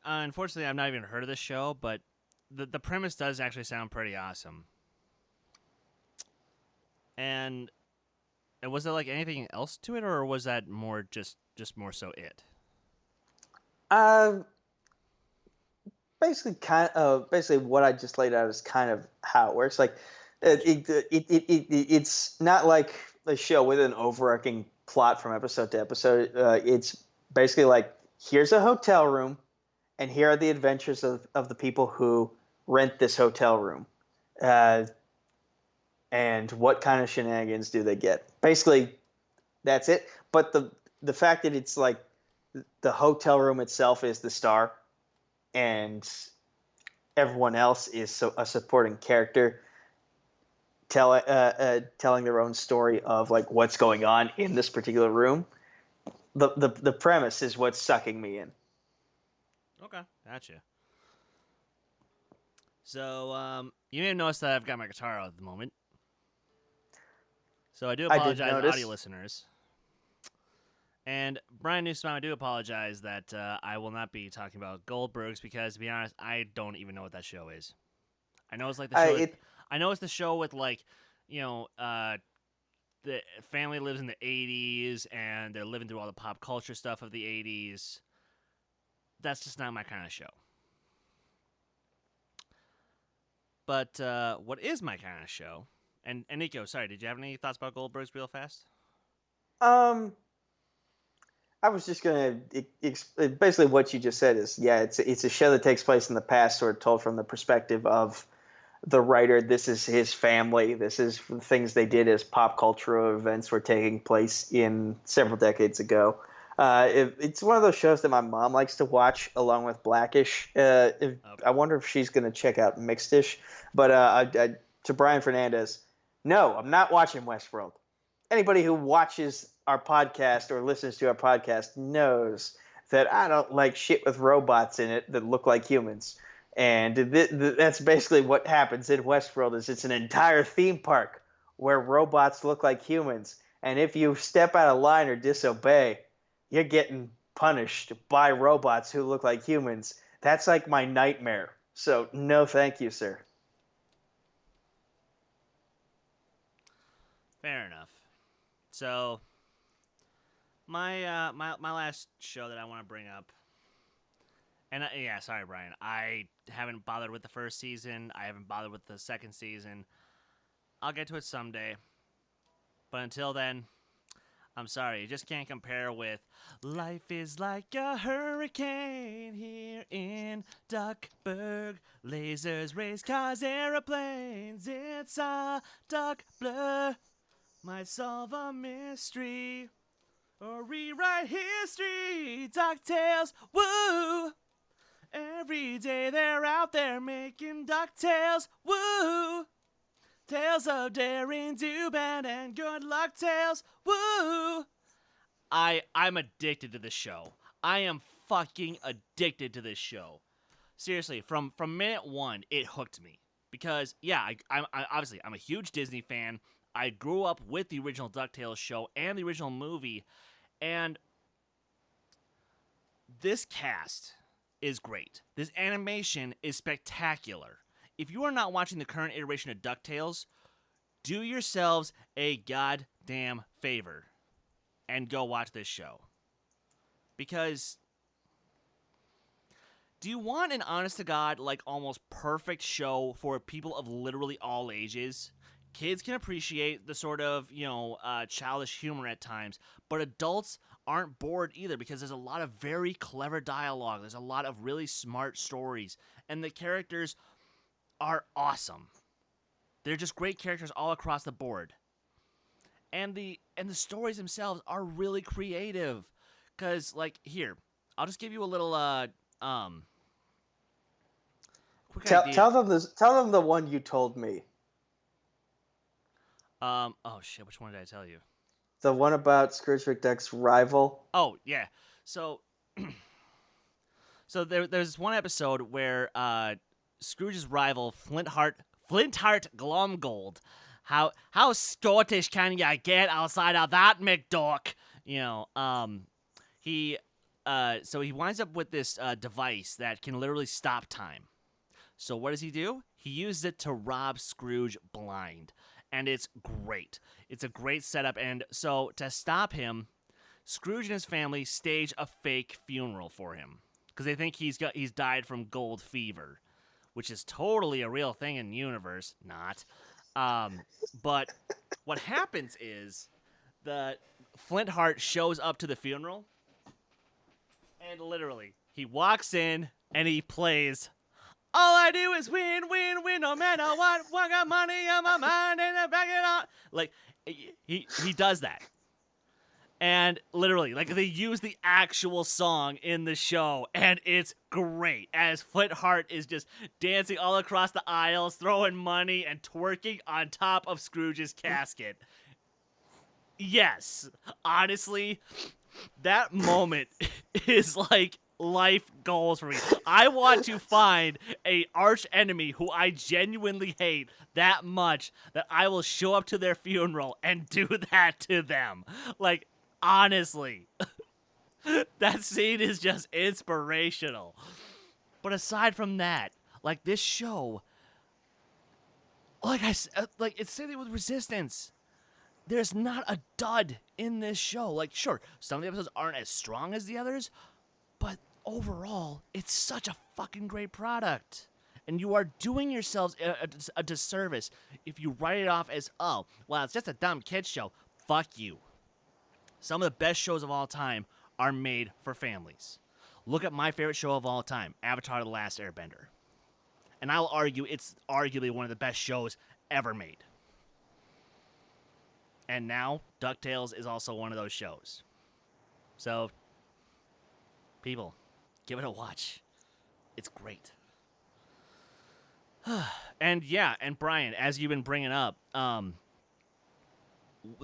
Unfortunately, I've not even heard of this show, but the premise does actually sound pretty awesome. And was there like anything else to it, or was that more just more so it? Basically what I just laid out is kind of how it works. Like it's not like a show with an overarching plot from episode to episode. It's basically like, here's a hotel room, and here are the adventures of the people who rent this hotel room. And what kind of shenanigans do they get? Basically, that's it. But the fact that it's like the hotel room itself is the star, and everyone else is a supporting character telling their own story of like what's going on in this particular room. The premise is what's sucking me in. Okay, gotcha. So you may have noticed that I've got my guitar out at the moment. So I do apologize, audio listeners. And Brian Newsom, I do apologize that I will not be talking about Goldbergs because, to be honest, I don't even know what that show is. I know it's like the show. I know it's the show with like, the family lives in the 80s and they're living through all the pop culture stuff of the 80s. That's just not my kind of show. But what is my kind of show? And Nico, sorry, did you have any thoughts about Goldbergs real fast? I was just gonna basically what you just said is, yeah, it's a show that takes place in the past, sort of told from the perspective of the writer. This is his family. This is things they did as pop cultural events were taking place in several decades ago. It's one of those shows that my mom likes to watch along with Blackish. I wonder if she's gonna check out Mixedish. But to Brian Fernandez, no, I'm not watching Westworld. Anybody who watches our podcast or listens to our podcast knows that I don't like shit with robots in it that look like humans. And that's basically what happens in Westworld. Is it's an entire theme park where robots look like humans, and if you step out of line or disobey, you're getting punished by robots who look like humans. That's like my nightmare. So no, thank you, sir. Fair enough. So, my last show that I want to bring up, and yeah, sorry, Brian, I haven't bothered with the first season. I haven't bothered with the second season. I'll get to it someday. But until then, I'm sorry, you just can't compare with Life is like a hurricane here in Duckburg. Lasers, race cars, aeroplanes. It's a duck blur. Might solve a mystery or rewrite history. DuckTales, woo! Every day they're out there making DuckTales, woo! Tales of daring, do bad, and good luck tales, woo! I'm addicted to this show. I am fucking addicted to this show. Seriously, from minute one, it hooked me. Because, yeah, I'm obviously, I'm a huge Disney fan. I grew up with the original DuckTales show and the original movie. And this cast is great. This animation is spectacular. If you are not watching the current iteration of DuckTales, do yourselves a goddamn favor and go watch this show. Because do you want an honest-to-God, like, almost perfect show for people of literally all ages? Kids can appreciate the sort of, childish humor at times, but adults aren't bored either because there's a lot of very clever dialogue. There's a lot of really smart stories, and the characters are awesome. They're just great characters all across the board. And the stories themselves are really creative. Cause here, I'll just give you a little quick idea. Tell them the one you told me. Oh shit, which one did I tell you? The one about Scrooge McDuck's rival. Oh, yeah. So there's one episode where Scrooge's rival, Flintheart Glomgold. How Scottish can ya get outside of that, McDuck? So he winds up with this device that can literally stop time. So what does he do? He uses it to rob Scrooge blind. And it's great. It's a great setup. And so to stop him, Scrooge and his family stage a fake funeral for him. Because they think he's died from gold fever, which is totally a real thing in the universe. Not. But what happens is the Flintheart shows up to the funeral, and literally, he walks in and he plays, "All I do is win, win, win, no matter what. I got money on my mind and I back it up." Like, he does that. And literally, they use the actual song in the show, and it's great. As Flintheart is just dancing all across the aisles, throwing money, and twerking on top of Scrooge's casket. Yes, honestly, that moment is like life goals for me. I want to find a arch enemy who I genuinely hate that much that I will show up to their funeral and do that to them. Honestly, that scene is just inspirational. But aside from that, this show, it's the same thing with Resistance. There's not a dud in this show. Sure, some of the episodes aren't as strong as the others, but overall, it's such a fucking great product. And you are doing yourselves a disservice if you write it off as, oh, well, it's just a dumb kid's show. Fuck you. Some of the best shows of all time are made for families. Look at my favorite show of all time, Avatar: The Last Airbender. And I'll argue it's arguably one of the best shows ever made. And now, DuckTales is also one of those shows. So, people, give it a watch. It's great. And Brian, as you've been bringing up,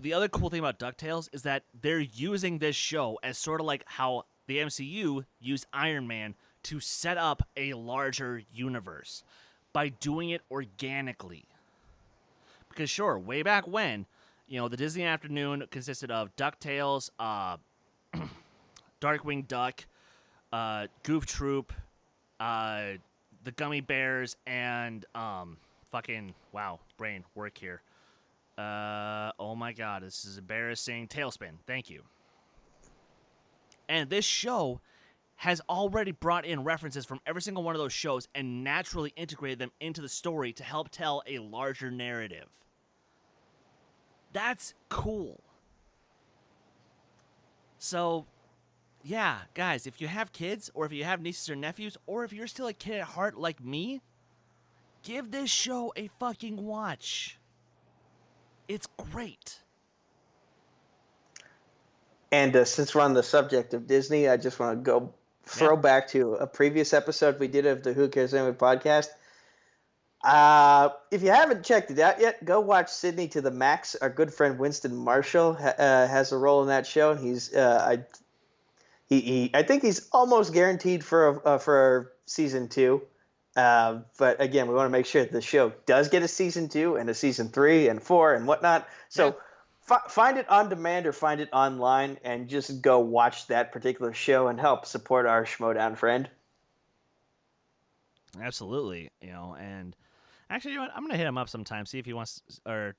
the other cool thing about DuckTales is that they're using this show as sort of like how the MCU used Iron Man to set up a larger universe by doing it organically. Because sure, way back when, the Disney afternoon consisted of DuckTales, Darkwing Duck, Goof Troop, the Gummy Bears, and brain work here. Oh my god, this is embarrassing. Tailspin, thank you. And this show has already brought in references from every single one of those shows and naturally integrated them into the story to help tell a larger narrative. That's cool. So, yeah, guys, if you have kids, or if you have nieces or nephews, or if you're still a kid at heart like me, give this show a fucking watch. It's great. And since we're on the subject of Disney, I just want to throw back to a previous episode we did of the Who Cares Anyway podcast. If you haven't checked it out yet, go watch Sydney to the Max. Our good friend Winston Marshall has a role in that show. I think he's almost guaranteed for season 2. But again, we want to make sure that the show does get a season 2 and a season 3 and 4 and whatnot. So find it on demand or find it online and just go watch that particular show and help support our Schmodown friend. Absolutely, and actually, I'm gonna hit him up sometime, see if he wants, or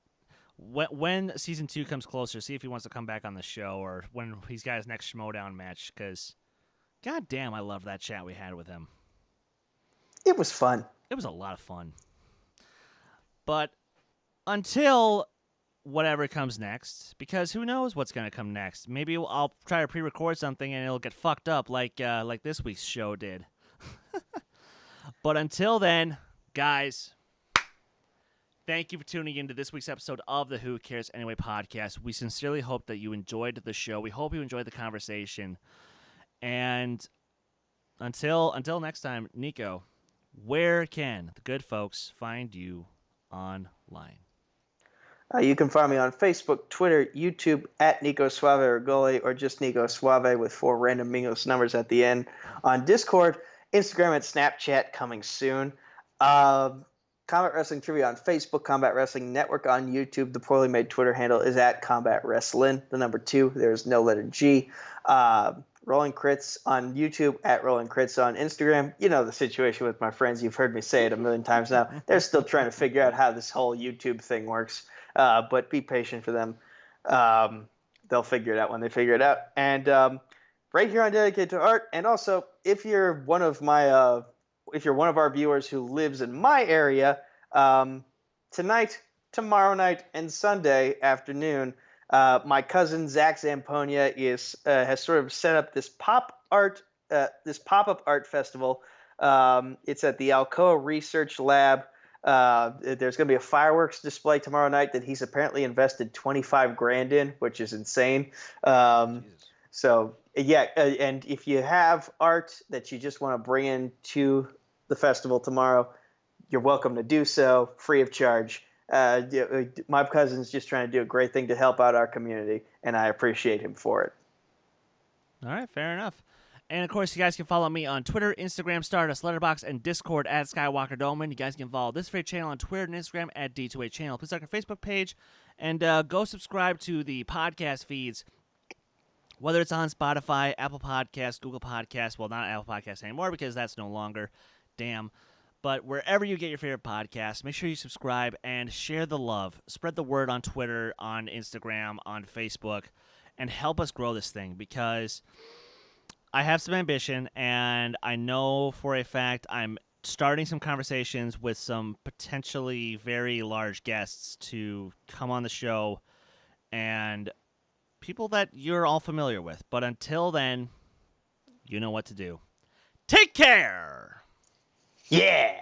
when season 2 comes closer, see if he wants to come back on the show, or when he's got his next Schmodown match. Because, goddamn, I love that chat we had with him. It was fun. It was a lot of fun. But until whatever comes next, because who knows what's gonna come next? Maybe I'll try to pre-record something and it'll get fucked up like this week's show did. But until then, guys, thank you for tuning into this week's episode of the Who Cares Anyway podcast. We sincerely hope that you enjoyed the show. We hope you enjoyed the conversation. And until next time, Nico, where can the good folks find you online? You can find me on Facebook, Twitter, YouTube at Nico Suave Ergole, or just Nico Suave with 4 random Mingos numbers at the end. On Discord, Instagram, and Snapchat coming soon. Combat Wrestling Trivia on Facebook, Combat Wrestling Network on YouTube. The poorly made Twitter handle is at Combat Wrestling, the number 2. There's no letter G. Rolling Crits on YouTube, at Rolling Crits on Instagram. You know the situation with my friends. You've heard me say it a million times now. They're still trying to figure out how this whole YouTube thing works. But be patient for them. They'll figure it out when they figure it out. And right here on Dedicated to Art. And also, if you're one of our viewers who lives in my area, tonight, tomorrow night, and Sunday afternoon, my cousin Zach Zamponia has sort of set up this pop-up art festival. It's at the Alcoa Research Lab. There's going to be a fireworks display tomorrow night that he's apparently invested $25,000 in, which is insane. So yeah, and if you have art that you just want to bring in to the festival tomorrow, you're welcome to do so, free of charge. My cousin's just trying to do a great thing to help out our community, and I appreciate him for it. All right, fair enough. And, of course, you guys can follow me on Twitter, Instagram, Stardust, Letterboxd, and Discord at Skywalker Dohmen. You guys can follow this very channel on Twitter and Instagram at D2A Channel. Please like our Facebook page, and go subscribe to the podcast feeds, whether it's on Spotify, Apple Podcasts, Google Podcasts. Well, not Apple Podcasts anymore because that's no longer. Damn. But wherever you get your favorite podcasts, make sure you subscribe and share the love. Spread the word on Twitter, on Instagram, on Facebook, and help us grow this thing, because I have some ambition, and I know for a fact I'm starting some conversations with some potentially very large guests to come on the show, and people that you're all familiar with. But until then, you know what to do. Take care! Yeah!